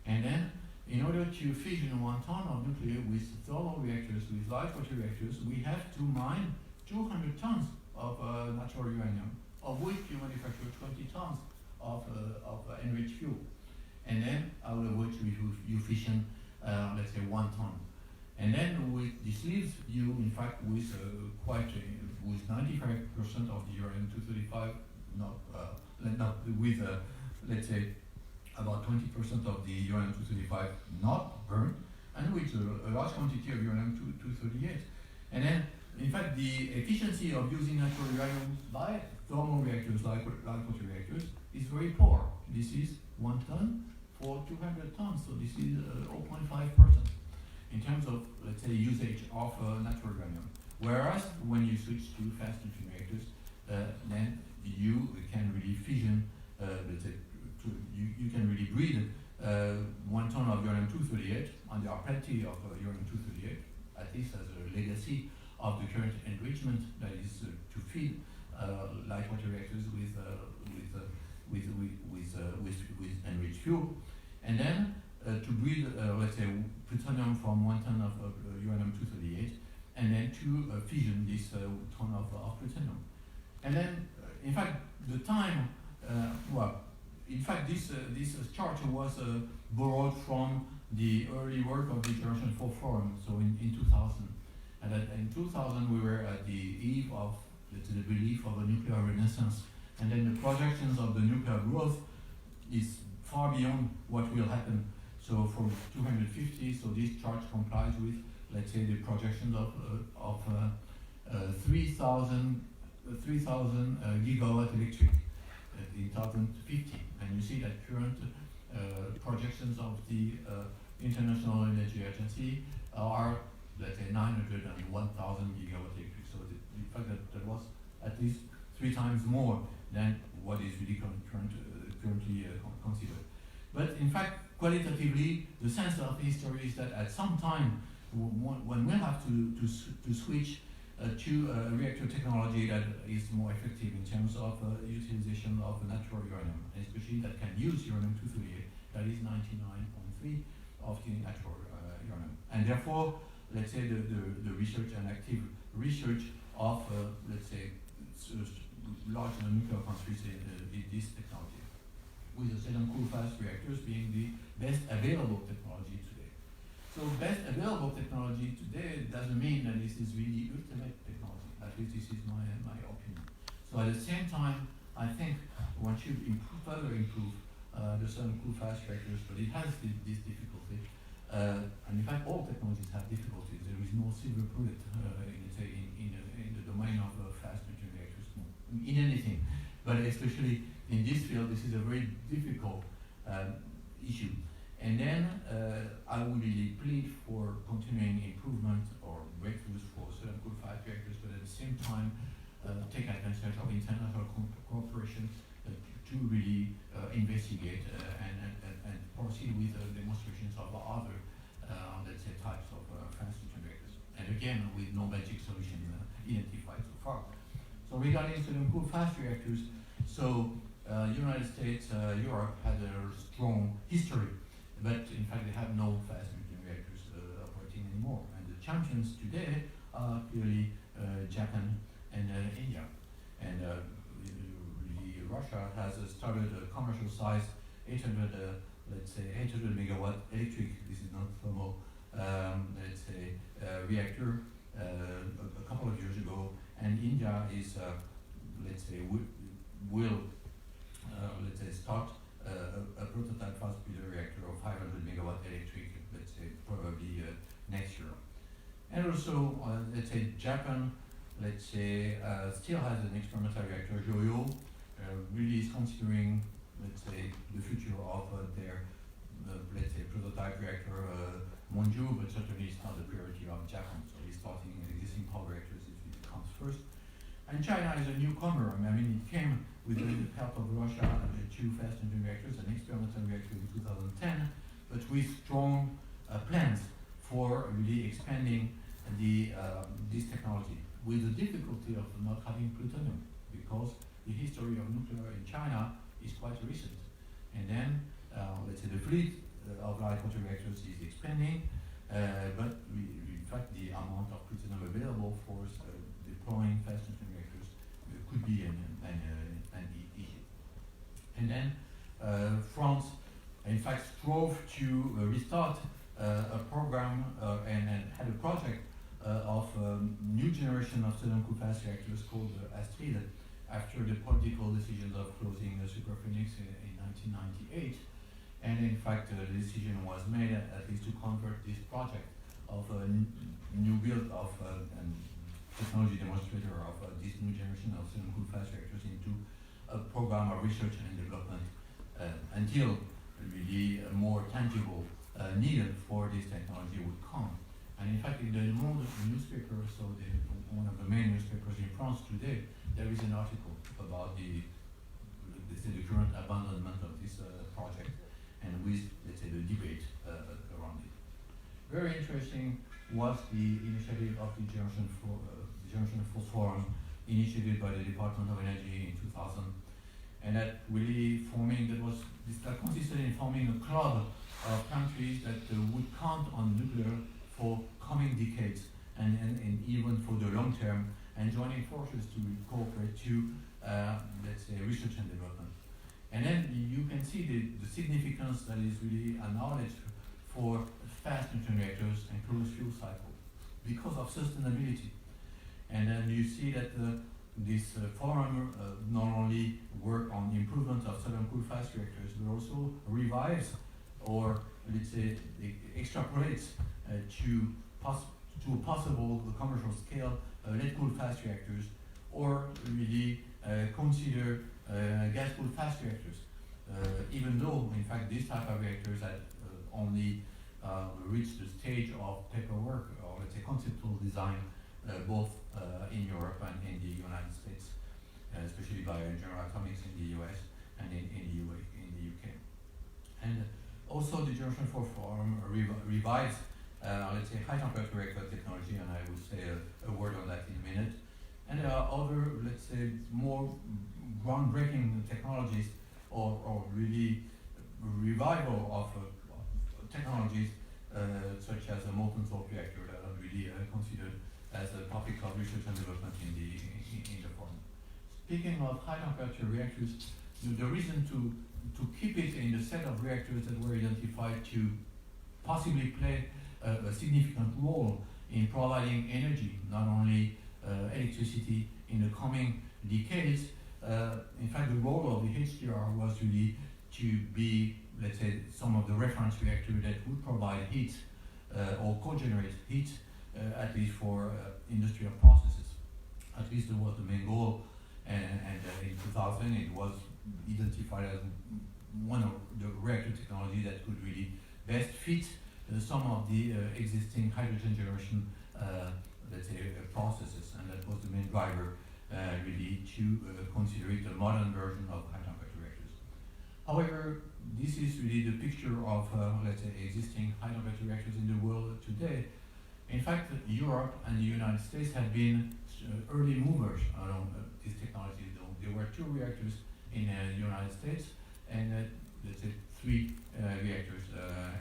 And then, in order to fission 1 ton of nuclear with thermal reactors, with light water reactors, we have to mine 200 tons of natural uranium, of which you manufacture 20 tons of enriched fuel. And then, out of which you fission let's say 1 ton. And then this leaves you, in fact, with with 95% of the uranium-235, with let's say about 20% of the uranium-235 not burned, and with a large quantity of uranium-238. And then, in fact, the efficiency of using natural uranium by thermal reactors like water reactors is very poor. This is 1 ton for 200 tons, so this is 0.5% in terms of, let's say, usage of natural uranium. Whereas when you switch to fast fusion reactors, then you can really fission, let's say, you can really breed 1 ton of uranium-238, and there are plenty of uranium-238, at least as a legacy of the current enrichment that is to feed light water reactors with enriched fuel, and then to breed, let's say, plutonium from 1 ton of uranium-238, and then to fission this ton of plutonium. And then, in fact, the time, in fact, this chart was borrowed from the early work of the Generation 4 Forum, so in 2000. And in 2000, we were at the eve of, let's say, the belief of a nuclear renaissance. And then the projections of the nuclear growth is far beyond what will happen. So from 250, so this chart complies with, let's say, the projections of 3,000 gigawatt electric in 2050. And you see that current projections of the International Energy Agency are, let's say, 900 and 1,000 gigawatt electric. So the fact that was at least 3 times more than what is really currently considered. But in fact, qualitatively, the sense of history is that at some time, when we have to switch to a reactor technology that is more effective in terms of utilization of natural uranium, especially that can use uranium-238, that is 99.3 of the natural uranium. And therefore, let's say the research and active research of, let's say, large nuclear countries in this technology, with the second cool fast reactors being the best available technology today. So best available technology today doesn't mean that this is really ultimate technology. At least this is my opinion. So at the same time, I think one should further improve the second cool fast reactors, but it has this difficulty. And in fact, all technologies have difficulties. There is no silver bullet in the domain of fast fusion reactors, in anything. But especially in this field, this is a very difficult issue. And then I would really plead for continuing improvement or breakthroughs for certain cool fast reactors, but at the same time take advantage of international cooperation to really investigate and proceed with demonstrations of other, let's say, types of fast fusion reactors. And again, with no magic solution identified so far. So regarding certain cool fast reactors, so United States, Europe had a strong history, but in fact they have no fast fusion reactors operating anymore. And the champions today are clearly Japan and India. And Russia has started a commercial size 800, let's say 800 megawatt electric, this is not thermal, let's say reactor a couple of years ago. And India is, let's say, will let's say, start a prototype fast breeder reactor of 500 megawatt electric, let's say, probably next year. And also, let's say, Japan, let's say, still has an experimental reactor, Joyo, really is considering, let's say, the future of their, let's say, prototype reactor, Monju, but certainly it's not the priority of Japan. So he's starting existing power reactors if it comes first. And China is a newcomer. I mean, it came with the help of Russia, 2 fast fusion reactors, an experimental reactor in 2010, but with strong plans for really expanding this technology, with the difficulty of not having plutonium, because the history of nuclear in China is quite recent. And then, let's say, the fleet of light water reactors is expanding, but in fact, the amount of plutonium available for deploying fast fusion reactors could be an issue. And then France, in fact, strove to restart a program and had a project of new generation of solid-cooled fast reactors called Astrid, after the political decisions of closing Superphénix in 1998. And in fact, the decision was made at least to convert this project of a new build of and technology demonstrator of this new generation of solid-cooled fast reactors into a program of research and development until really a more tangible need for this technology would come. And in fact, in the Le Monde newspaper, so one of the main newspapers in France today, there is an article about the current abandonment of this project, and with, let's say, the debate around it. Very interesting was the initiative of the Generation 4 Forum, initiated by the Department of Energy in 2000, and that really that consisted in forming a club of countries that would count on nuclear for coming decades and even for the long term, and joining forces to cooperate to, let's say, research and development. And then you can see the significance that is really acknowledged for fast neutron reactors and closed fuel cycle because of sustainability. And then you see that this forum not only work on improvement of solid-cooled fast reactors, but also revives or, let's say, extrapolates to a possible commercial scale lead-cooled fast reactors, or really consider gas-cooled fast reactors, even though, in fact, this type of reactors had only reached the stage of paperwork, or let's say conceptual design, both in Europe and in the United States, especially by General Atomics in the US and in the UK. And also the Generation 4 Forum revives, let's say, high temperature reactor technology, and I will say a word on that in a minute. And there are other, let's say, more groundbreaking technologies or really revival of technologies such as a molten salt reactor that are really considered as a topic of research and development in the forum. Speaking of high temperature reactors, the reason to keep it in the set of reactors that were identified to possibly play a significant role in providing energy, not only electricity in the coming decades. In fact, the role of the HDR was really to be, let's say, some of the reference reactors that would provide heat or co-generate heat, at least for industrial processes. At least that was the main goal, and in 2000 it was identified as one of the reactor technology that could really best fit some of the existing hydrogen generation, let's say, processes, and that was the main driver really to consider it a modern version of high temperature reactors. However, this is really the picture of, let's say, existing high temperature reactors in the world today. In fact, Europe and the United States have been early movers along this technology. There were 2 reactors in the United States and, let's say, 3 reactors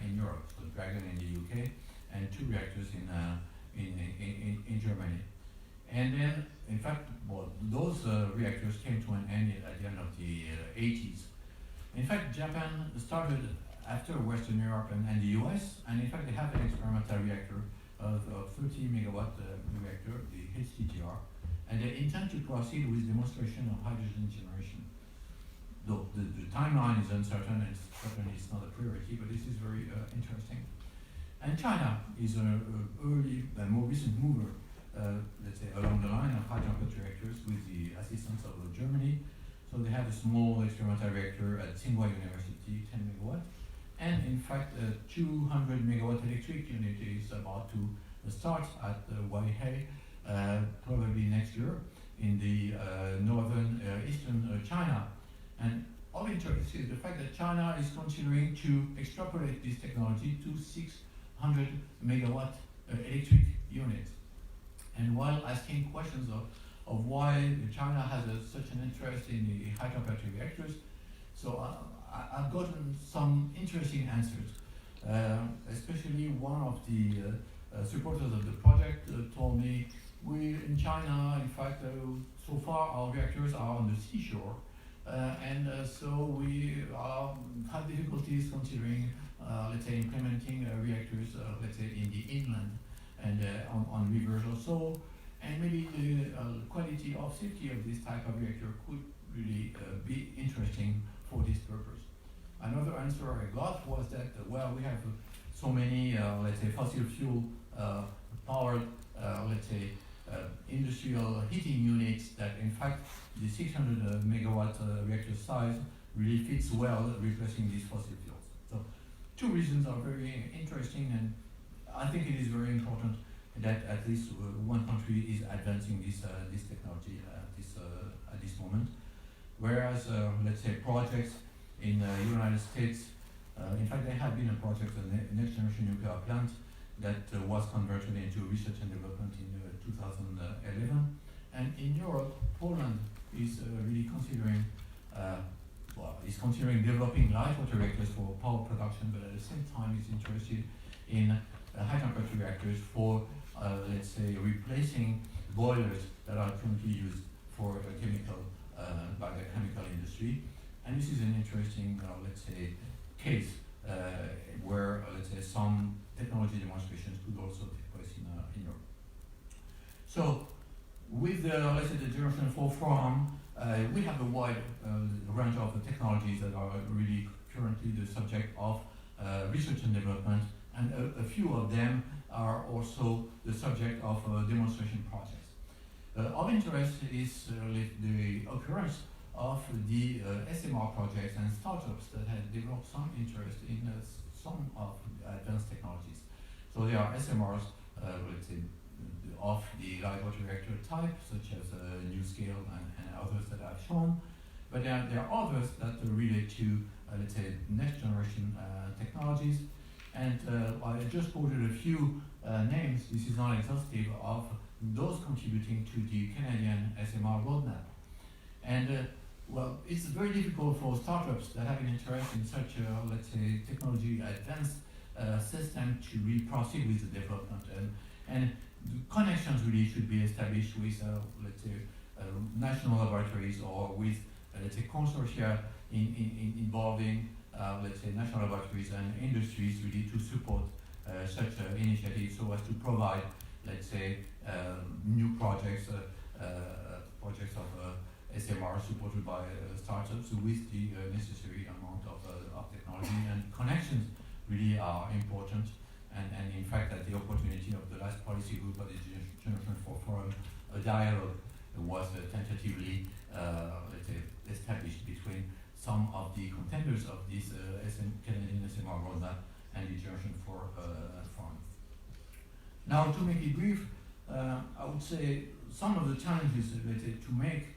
in Europe. So Dragon in the UK and 2 reactors in Germany. And then, in fact, well, those reactors came to an end at the end of the 80s. In fact, Japan started after Western Europe and the US, and in fact they have an experimental reactor of 30 megawatt reactor, the HTTR, and they intend to proceed with demonstration of hydrogen generation. Though the timeline is uncertain, and certainly it's not a priority, but this is very interesting. And China is an early and more recent mover, let's say, along the line of high temperature reactors with the assistance of Germany. So they have a small experimental reactor at Tsinghua University, 10 megawatt. And in fact, a 200 megawatt electric unit is about to start at Weihai, probably next year in the northern eastern China. And of interest is the fact that China is considering to extrapolate this technology to 600 megawatt electric units. And while asking questions of why China has such an interest in the high temperature reactors, so I've gotten some interesting answers. Especially one of the supporters of the project told me, we in China, in fact, so far our reactors are on the seashore, and so we have difficulties considering let's say, implementing reactors, let's say, in the inland and on rivers also. And maybe the quality of safety of this type of reactor could really be interesting for this purpose. Another answer I got was that, well, we have so many, let's say, fossil fuel powered, let's say, industrial heating units that in fact the 600 megawatt reactor size really fits well replacing these fossil fuels. So two reasons are very interesting, and I think it is very important that at least one country is advancing this technology at this moment. Whereas, let's say, projects in the United States, in fact, there had been a project, a next generation nuclear plant, that was converted into research and development in 2011. And in Europe, Poland is really considering, is considering developing light water reactors for power production, but at the same time is interested in high temperature reactors for, let's say, replacing boilers that are currently used for chemical, by the chemical industry. And this is an interesting, let's say, case where, let's say, some technology demonstrations could also take place in Europe. So, with the, let's say, the Generation 4 Forum, we have a wide range of technologies that are really currently the subject of research and development, and a few of them are also the subject of demonstration projects. Of interest is the occurrence of the SMR projects and startups that have developed some interest in some of the advanced technologies. So there are SMRs, let's say, of the light water reactor type, such as NuScale and others that I've shown. But there are others that relate to, let's say, next generation technologies. And I just quoted a few names. This is not exhaustive of those contributing to the Canadian SMR roadmap. And well, it's very difficult for startups that have an interest in such a, let's say, technology advanced system to really proceed with the development. And the connections really should be established with, let's say, national laboratories or with, let's say, consortia involving, let's say, national laboratories and industries really to support such initiatives so as to provide, let's say, new projects, projects of SMR supported by startups with the necessary amount of technology, and connections really are important. And in fact, at the opportunity of the last policy group of the Generation 4 Forum, a dialogue was tentatively, let's say, established between some of the contenders of this Canadian SMR roadmap and the Generation 4 Forum. Now, to make it brief, I would say some of the challenges related to make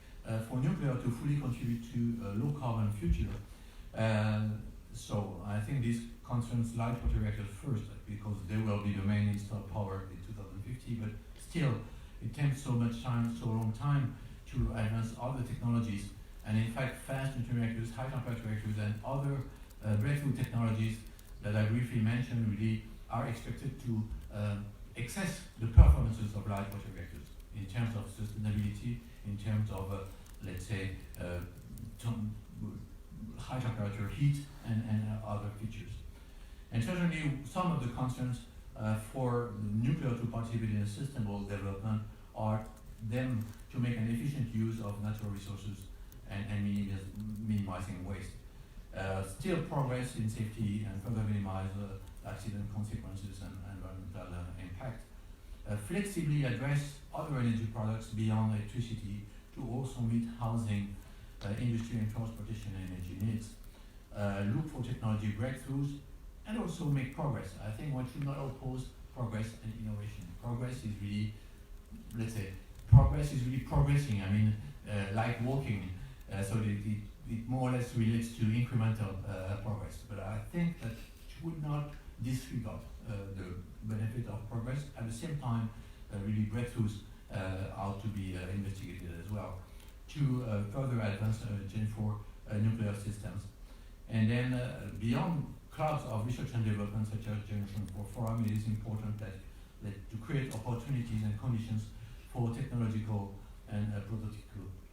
for nuclear to fully contribute to a low carbon future. So I think this concerns light water reactors first, because they will be the main installed power in 2050, but still it takes so much time, so long time to advance other technologies. And in fact, fast nuclear reactors, high temperature reactors, and other breakthrough technologies that I briefly mentioned really are expected to access the performances of light water reactors in terms of sustainability, in terms of, let's say, high temperature heat and other features. And certainly some of the concerns for nuclear to participate in a sustainable development are them to make an efficient use of natural resources and minimizing waste. Still progress in safety and further minimize accident consequences and environmental impact. Flexibly address other energy products beyond electricity to also meet housing, industry and transportation energy needs. Look for technology breakthroughs and also make progress. I think one should not oppose progress and innovation. Progress is really, let's say, progress is really progressing. I mean, like walking, so it more or less relates to incremental progress. But I think that should not disregard the benefit of progress. At the same time, really breakthroughs ought to be investigated as well to further advance Gen 4 nuclear systems. And then beyond clouds of research and development such as Generation 4 Forum, it is important that to create opportunities and conditions for technological and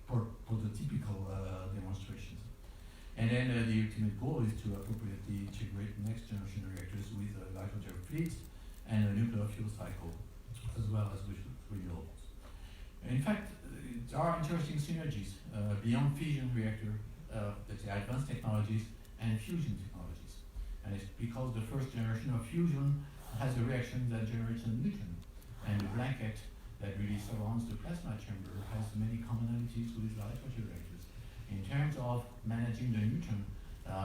prototypical demonstrations. And And then the ultimate goal is to appropriately integrate next generation reactors with light water fleets and a nuclear fuel cycle, as well as with renewables. In fact, there are interesting synergies beyond fission reactor, let's say advanced technologies and fusion technologies. And it's because the first generation of fusion has a reaction that generates a neutron, and the blanket that really surrounds the plasma chamber has many commonalities with light water reactors. In terms of managing the neutron,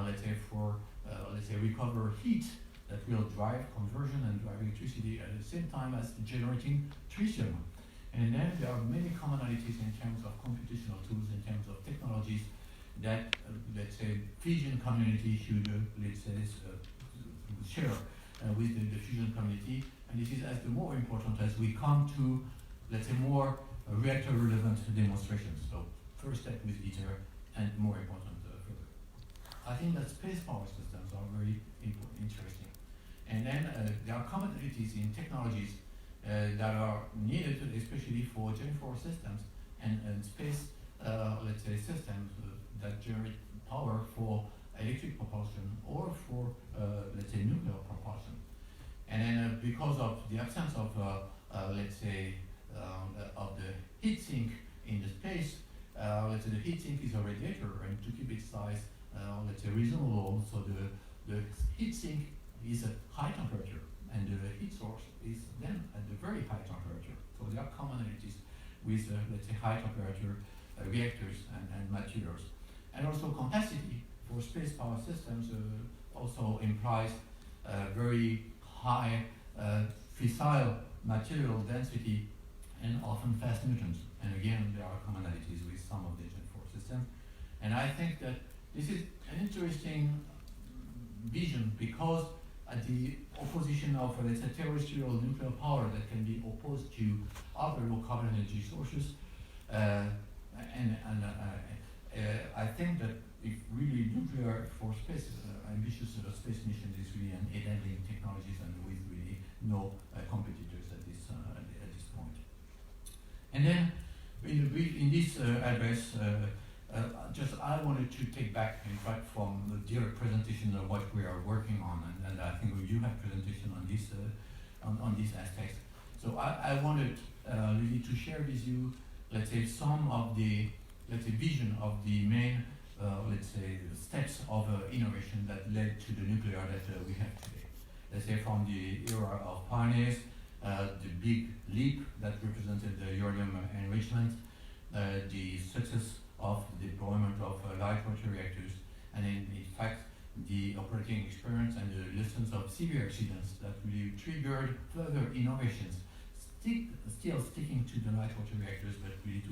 let's say recover heat that will drive conversion and drive electricity at the same time as generating tritium. And then there are many commonalities in terms of computational tools, in terms of technologies that, let's say, fission community should, share with the fusion community. And this is as the more important as we come to, let's say, more reactor-relevant demonstrations. So first step with ITER, and more important further. I think that space power systems are very interesting. And then there are commonalities in technologies that are needed, especially for Gen 4 systems and space, let's say, systems that generate power for electric propulsion or for, let's say, nuclear propulsion. And then because of the absence of, let's say, of the heat sink in the space, let's say the heat sink is a radiator, and to keep its size, let's say, reasonable, so the heat sink is at high temperature, and the heat source is then at the very high temperature. So there are commonalities with, let's say, high temperature reactors and materials. And also capacity for space power systems also implies very high fissile material density and often fast neutrons. And again, there are commonalities with some of the Gen 4 systems. And I think that this is an interesting vision, because at the opposition of, let's say, terrestrial nuclear power that can be opposed to other low carbon energy sources, I think that if really nuclear for space, ambitious space missions is really an enabling technologies, and with really no competitors at this point. And then in this address, just I wanted to take back, in fact, from the direct presentation of what we are working on, and I think you have presentation on this on these aspects. So I wanted really to share with you, let's say, some of the, let's say, vision of the main, let's say, steps of innovation that led to the nuclear that we have today. Let's say from the era of pioneers, the big leap that represented the uranium enrichment, the success of the deployment of light water reactors, and in fact the operating experience and the lessons of severe accidents that really triggered further innovations, still sticking to the light water reactors, but really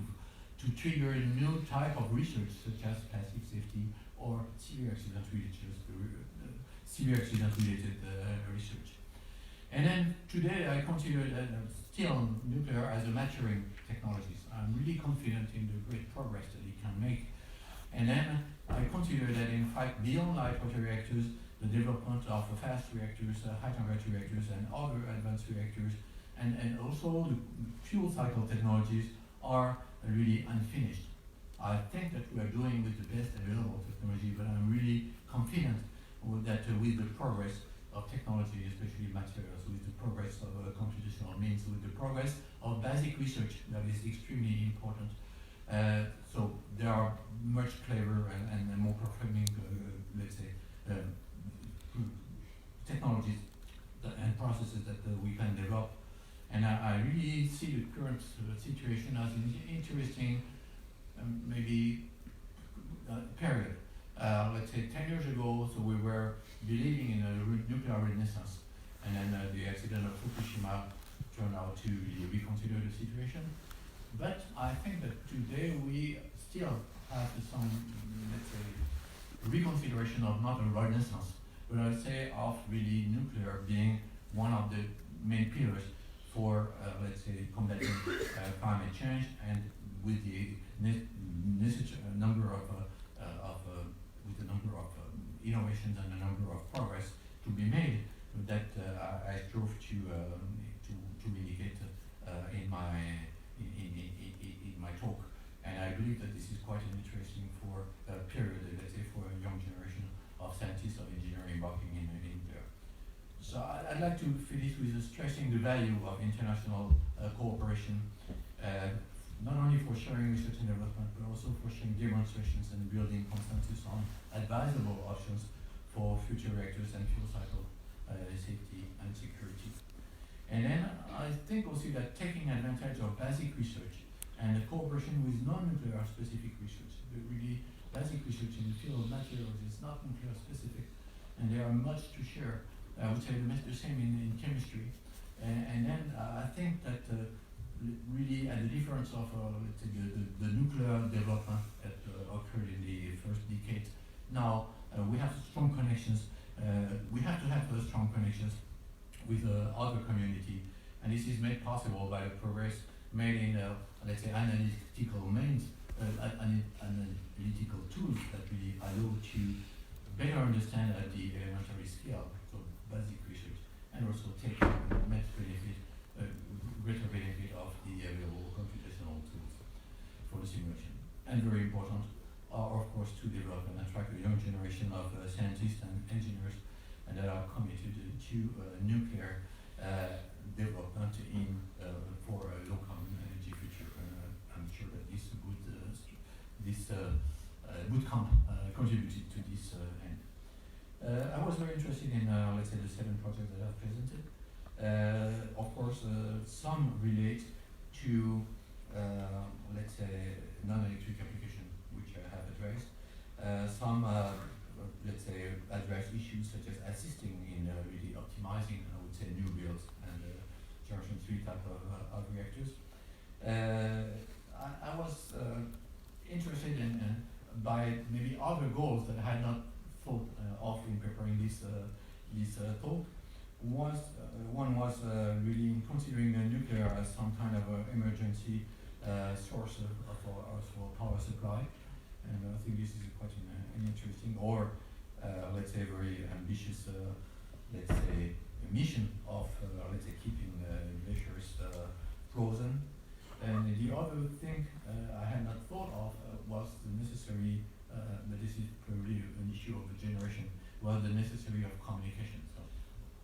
to trigger a new type of research, such as passive safety or severe accident related research. And then today I consider that still nuclear as a maturing technologies. I'm really confident in the great progress that it can make. And then I consider that, in fact, beyond light water reactors, the development of fast reactors, high temperature reactors, and other advanced reactors, and also the fuel cycle technologies are really unfinished. I think that we are doing with the best available technology, but I'm really confident that with the progress of technology, especially materials, with the progress of computational means, with the progress of basic research that is extremely important. So there are much clever and more performing, let's say, technologies and processes that we can develop. And I really see the current situation as an interesting, maybe period. Let's say 10 years ago, so we were believing in a nuclear renaissance, and then the accident of Fukushima turned out to really reconsider the situation. But I think that today we still have some, let's say, reconsideration of not a renaissance, but I would say of really nuclear being one of the main pillars for, let's say, combating climate change, and with the number of innovations and a number of progress to be made that I strove to indicate in my talk. And I believe that this is quite an interesting period, let's say, for a young I'd like to finish with stressing the value of international cooperation, not only for sharing research and development, but also for sharing demonstrations and building consensus on advisable options for future reactors and fuel cycle safety and security. And then I think also that taking advantage of basic research and the cooperation with non-nuclear specific research, the really basic research in the field of materials is not nuclear specific, and there are much to share. I would say the same in chemistry. And then I think that really at the difference of let's say the nuclear development that occurred in the first decade, now we have strong connections. We have to have those strong connections with other community, and this is made possible by the progress made in let's say analytical means, analytical tools that really allow to better understand at the elementary scale, so basic research, and also take much benefit, greater benefit of the available computational tools for the simulation. And very important are, of course, to develop and attract a young generation of scientists and engineers, and that are committed to nuclear development in for a low carbon energy future. I'm sure that this bootcamp contributed to this end. I was very interested in, let's say, the 7 projects that I've presented. Of course, some relate to, let's say, non-electric application, which I have addressed. Some, let's say, address issues such as assisting in really optimizing, I would say, new builds and generation 3 type of reactors. I was interested in by maybe other goals that I had not thought of in preparing this talk. One was really in considering nuclear as some kind of emergency source for power supply, and I think this is quite an interesting, or let's say very ambitious, let's say, mission of let's say keeping glaciers frozen. And the other thing I had not thought of was the necessary, but this is probably an issue of the generation, was the necessary of communication. So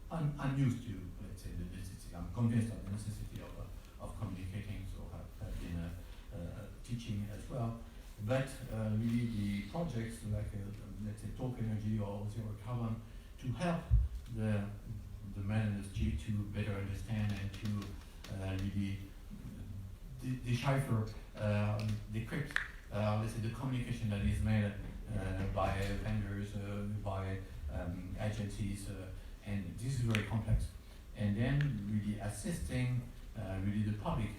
I'm used to, let's say, the necessity, I'm convinced of the necessity of communicating, so I've been teaching as well. But really the projects like, let's say, Talk Energy or Zero Carbon, to help the man in the street to better understand and to really decipher, decrypt, let's say, the communication that is made by vendors, by agencies, and this is very complex. And then really assisting really the public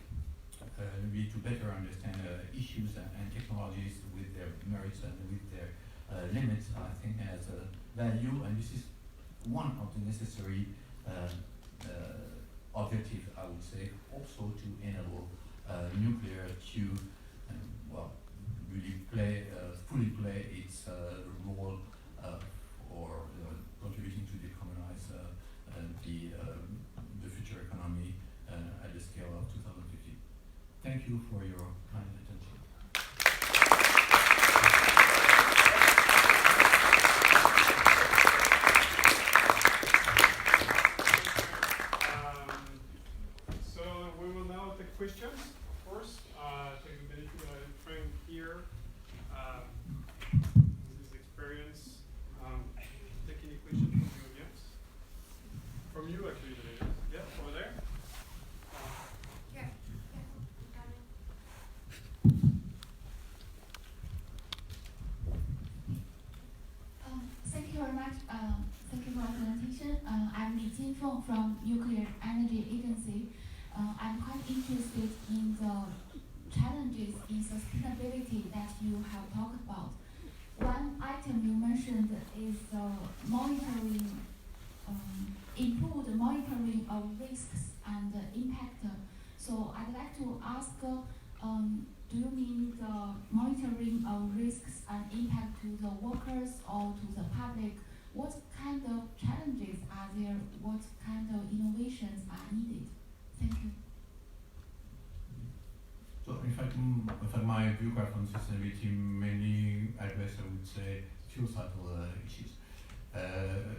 really to better understand issues and technologies with their merits and with their limits, I think has a value, and this is one of the necessary objectives, I would say, also to enable nuclear to well, really fully play its role for contributing to decarbonize the future economy at the scale of 2050. Thank you for your kind attention. So we will now take questions. Of course, take the benefit of Franck here, with his experience. Take any questions from the audience. From you, actually, the audience. Yeah, over there. Thank you very much. Thank you for your presentation. I'm Li Jinfeng from Nuclear Energy Agency. I'm quite interested in the challenges in sustainability that you have talked about. One item you mentioned is monitoring, improved monitoring of risks and impact. So I'd like to ask, do you mean the monitoring of risks and impact to the workers or to the public? What kind of challenges are there? What kind of innovations are needed? Thank you. So in fact, my viewpoint on sustainability mainly address, I would say, fuel cycle issues.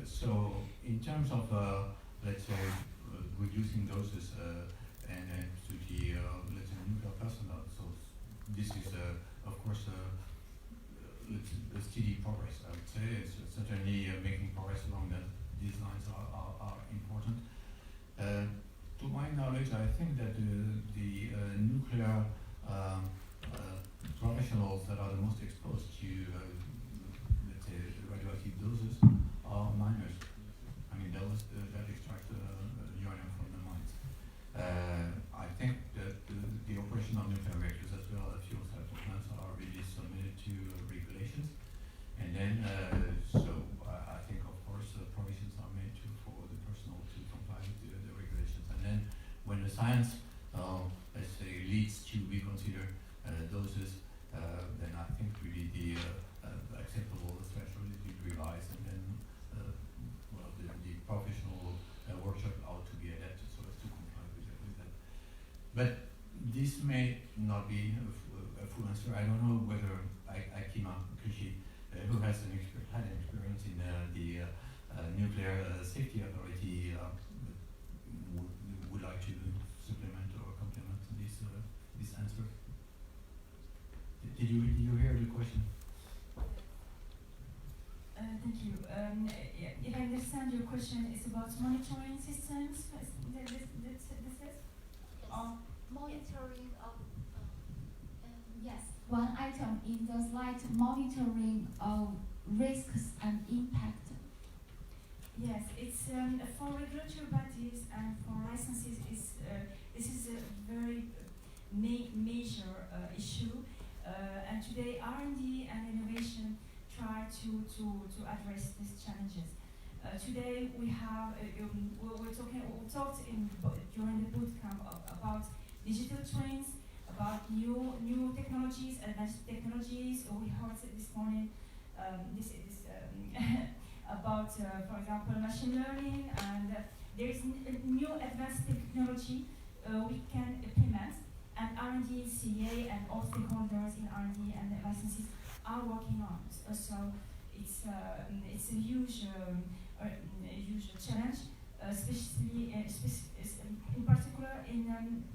So in terms of let's say, reducing doses and to the, let's say, nuclear personnel. So this is, of course, a steady progress, I would say. It's certainly making progress along these lines are important. To my knowledge, I think that the nuclear professionals that are the most exposed to, let's say, radioactive doses are miners. I mean, those that extract uranium from the mines. I think that the operation of nuclear reactors as well as fuel cell plants are really submitted to regulations. And then, I think, of course, provisions are made for the personnel to comply with the regulations. And then, when the science, let's say, leads to reconsider doses, then I think really the acceptable threshold is revised, and then, the professional workshop ought to be adapted so as to comply with that. But this may not be a full answer. I don't know whether Akima Krishi, who has had an experience in the Nuclear Safety Authority, would like to supplement or complement this answer. Did you hear the question? Thank you. If I understand your question, it's about monitoring systems. This is? Yes. Monitoring of yes, one item in the slide, monitoring of risks and impact. Yes, it's for regulatory bodies and for licenses. This is a very major issue, and today R&D and innovation try to address these challenges. Today we have we talked during the bootcamp about digital twins, about new technologies, advanced technologies. We heard this morning about, for example, machine learning, and there is new advanced technology we can implement, and R&D, CEA, and all stakeholders in R&D and the licenses are working on. So it's a huge challenge, especially in particular in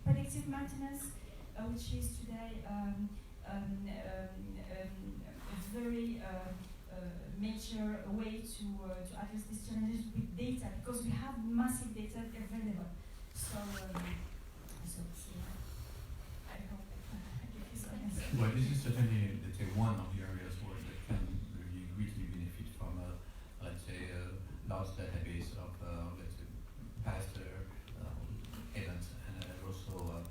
predictive maintenance, which is today a very major way to address these challenges with data, because we have massive data available. So I hope I give you some answer. Well, this is certainly, let's say, one of the areas where that can really greatly benefit from, let's say, a large database of, let's say, past events, and also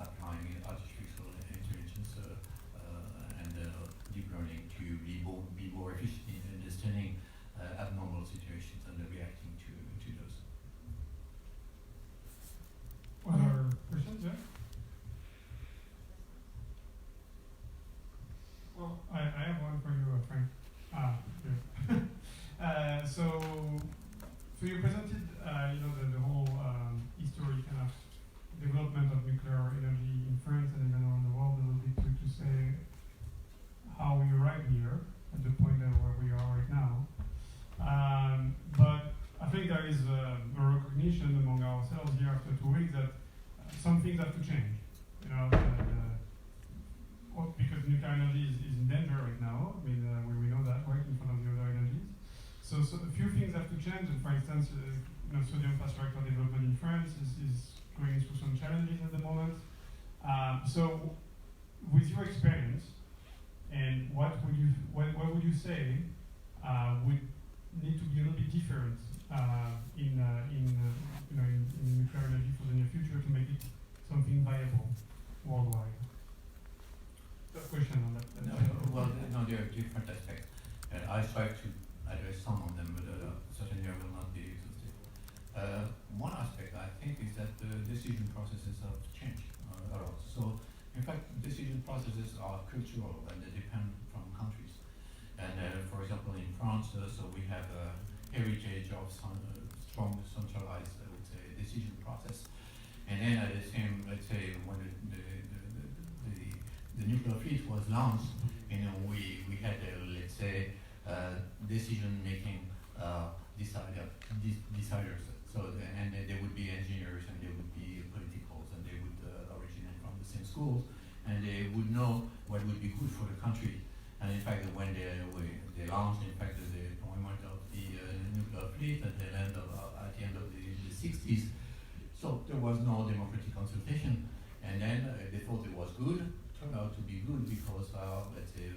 applying artificial intelligence and deep learning to be more efficient in understanding abnormal situations and reacting to those. Other questions, yeah? Well, I have one for you, Franck. Here. So you presented, the whole history, kind of development of nuclear energy in France and even around the world a little bit to say how we arrived here at the point where we are right now. But I think there is a recognition among ourselves here after 2 weeks that some things have to change. Because nuclear energy is in danger right now. I mean, we know that, right, in front of the other energies. So a few things have to change. And for instance, sodium fast reactor development in France is going through some challenges at the moment. So, with your experience, and what would you say would need to be a little bit different in nuclear energy for the near future to make it something viable worldwide? Tough question on that. No, there are different aspects. I try to address some of them, but certainly I will not be exhaustive. One aspect, I think, is that the decision processes have changed a lot. So, in fact, decision processes are cultural and they depend from countries. And for example, in France, so we have a heritage of some strong centralized, I would say, decision process. And then at the same, let's say, when the nuclear fleet was launched, we had, let's say, decision-making deciders. And they would be engineers, and they would be politicals, and they would originate from the same schools, and they would know what would be good for the country. And in fact, when they launched, in fact, the deployment of the nuclear fleet at the end of the 60s, so there was no democratic consultation. And then they thought it was good. Turned out to be good because, let's say,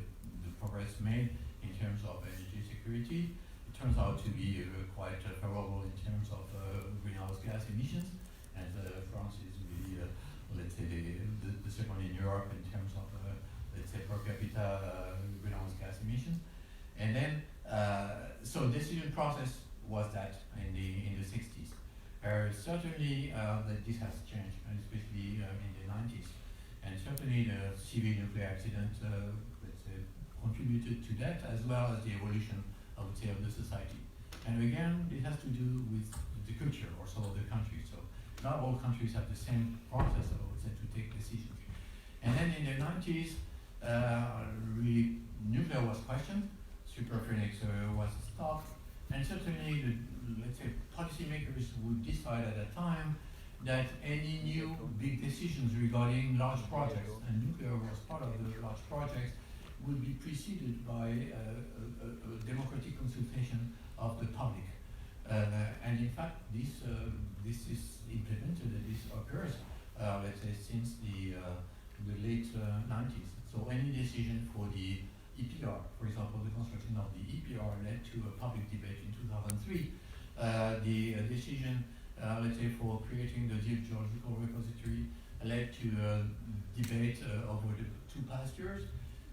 the progress made in terms of energy security. It turns out to be quite favorable in terms of greenhouse gas emissions. And France is really, let's say, the second in Europe in terms of, let's say, per capita greenhouse gas emissions. And then, so decision process was that in the 60s. Certainly, that this has changed, and especially in the 90s. And certainly the civil nuclear accident, let's say, contributed to that, as well as the evolution, I would say, of the society. And again, it has to do with the culture also of the country. So not all countries have the same process, I would say, to take decisions. And then in the 90s, really, nuclear was questioned, superphoenix was stopped, and certainly let's say, policymakers would decide at that time that any new big decisions regarding large projects, and nuclear was part of the large projects, would be preceded by a democratic consultation of the public. And in fact, this is implemented, and this occurs, let's say, since the late 90s. So any decision for the EPR, for example, the construction of the EPR led to a public debate in 2003. The decision, let's say, for creating the geological repository led to a debate over the 2 past years.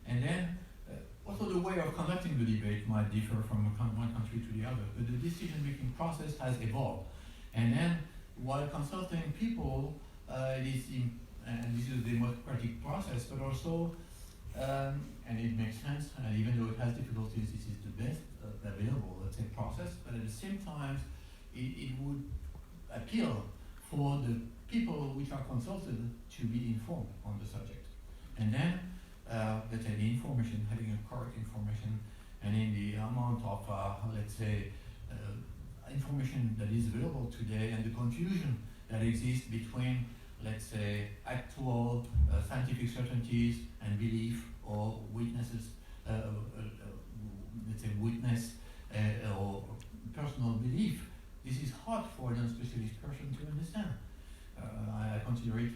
And then also the way of conducting the debate might differ from one country to the other, but the decision-making process has evolved. And then while consulting people, and this is a democratic process, but also, and it makes sense, and even though it has difficulties, this is the best available, let's say, process, but at the same time, it would appeal for the people which are consulted to be informed on the subject. And then, let's say, the information, having a correct information, and in the amount of, let's say, information that is available today, and the confusion that exists between, let's say, actual scientific certainties and belief, or witnesses, let's say, witness or personal belief. This is hard for a non-specialist person to understand. I consider it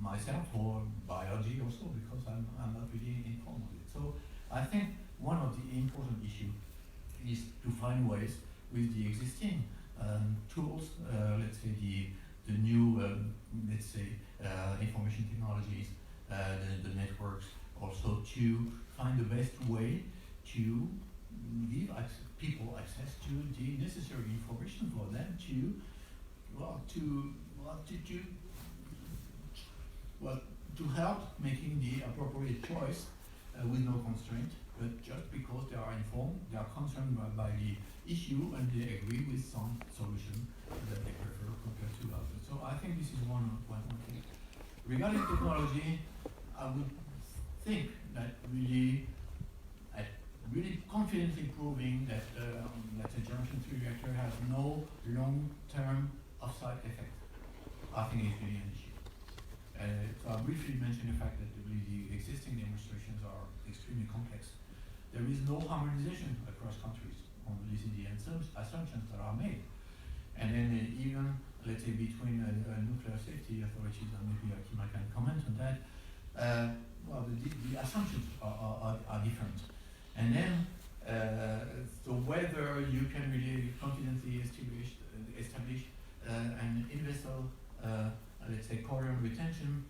myself for biology also, because I'm not really informed of it. So I think one of the important issues is to find ways with the existing tools, let's say the new, let's say, information technologies, the networks, also to find the best way to give people access to the necessary information for them to help making the appropriate choice with no constraint, but just because they are informed, they are concerned by the issue, and they agree with some solution that they prefer compared to others. So I think this is one thing. Regarding technology, I would think that really confidently proving that, let's say, generation 3 reactor has no long-term offsite effect, I think it's really an issue. So I briefly mentioned the fact that really the existing demonstrations are extremely complex. There is no harmonization across countries on the assumptions that are made. And then even, let's say, between nuclear safety authorities, and maybe Akim can comment on that, well, the assumptions are different. And then, so whether you can really confidently establish an universal, let's say, coherent retention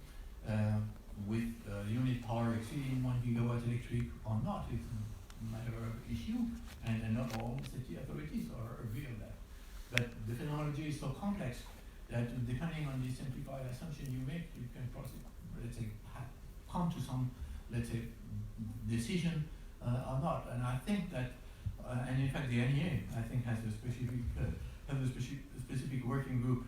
with unit power exceeding 1 gigawatt electric or not, it's a matter of issue, and not all safety authorities are agree on that. But the technology is so complex that depending on the simplified assumption you make, you can process, let's say, come to some, let's say, decision or not. And I think that, and in fact the NEA, I think, has a specific working group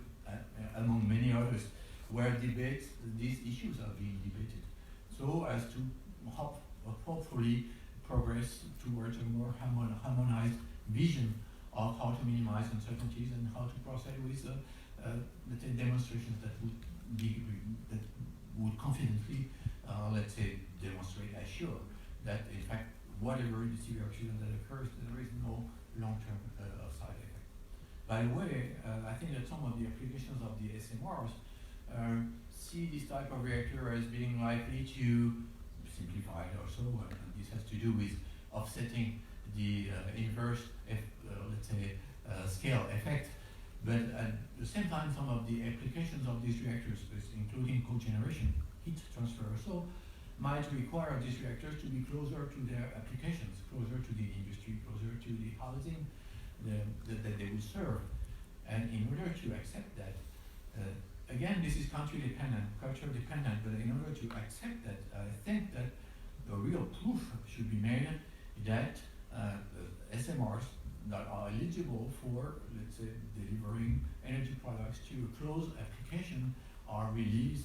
among many others, where these issues are being debated, so as to hopefully progress towards a more harmonized vision of how to minimize uncertainties and how to proceed with let's say demonstrations that would confidently let's say demonstrate, assure that in fact whatever the severe accident that occurs, there is no long-term side effect. By the way, I think that some of the applications of the SMRs see this type of reactor as being likely to simplify it or so, and this has to do with offsetting the inverse, let's say, scale effect. But at the same time, some of the applications of these reactors, including cogeneration, heat transfer, so might require these reactors to be closer to their applications, closer to the industry, closer to the housing that they will serve. And in order to accept that, again, this is country dependent, culture dependent, but in order to accept that, I think that the real proof should be made that SMRs that are eligible for, let's say, delivering energy products to a closed application are really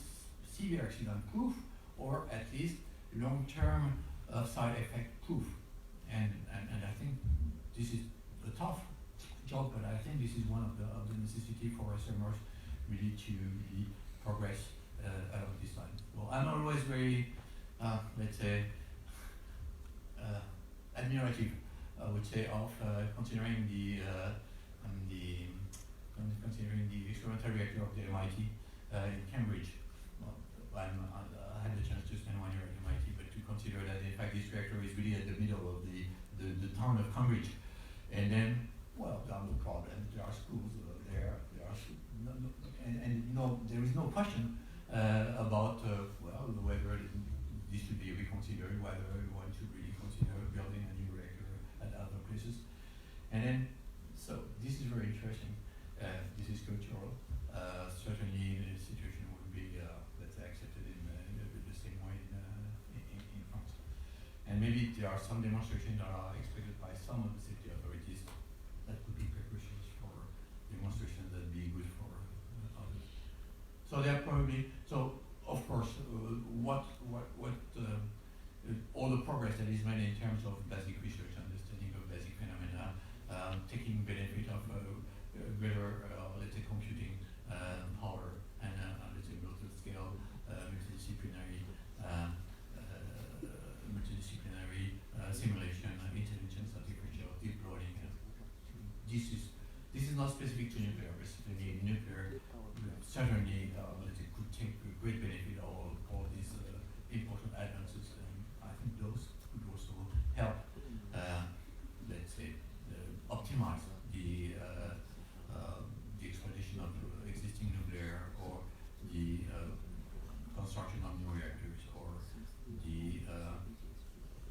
severe accident proof, or at least long-term side effect proof. And I think this is a tough job, but I think this is one of the necessity for SMRs really to really progress along this line. Well, I'm always very, let's say, admirative, I would say, of considering the experimental reactor of the MIT in Cambridge. Well, I had the chance to spend 1 year at MIT, but to consider that in fact this reactor is really at the middle of the town of Cambridge, and then, well, there are no problems, there are schools there, and you know, there is no question about well, whether this should be reconsidered, whether we want to really consider building a new reactor at other places. And then, so this is very interesting. This is cultural. Certainly, the situation would be, let's say, accepted in the same way in France. And maybe there are some demonstrations that are expected by some of the safety authorities that could be precautions for demonstrations that be good for others. So they're probably, so of course, all the progress that is made in terms of basic research, understanding of basic phenomena, taking benefit of greater, let's say, computing power and let's say multi-scale, multidisciplinary simulation, intelligence, artificial, deep learning. This is not specific to nuclear, but certainly nuclear certainly let's say, could take great benefit of all these important advances, and I think those could also help, let's say, optimize the exploitation of existing nuclear, or the construction of new reactors, or the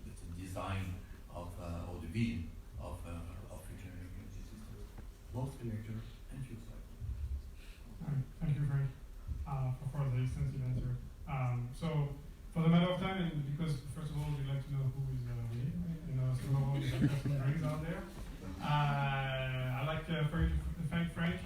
let's say, design of or the vision of future energy systems, both reactor and fuel cycle. Thank you, Franck, for the extensive answer. So, for the matter of time, and because first of all we'd like to know who is winning, and second of all, we'd like to have some drinks out there. I'd like for you to thank Franck.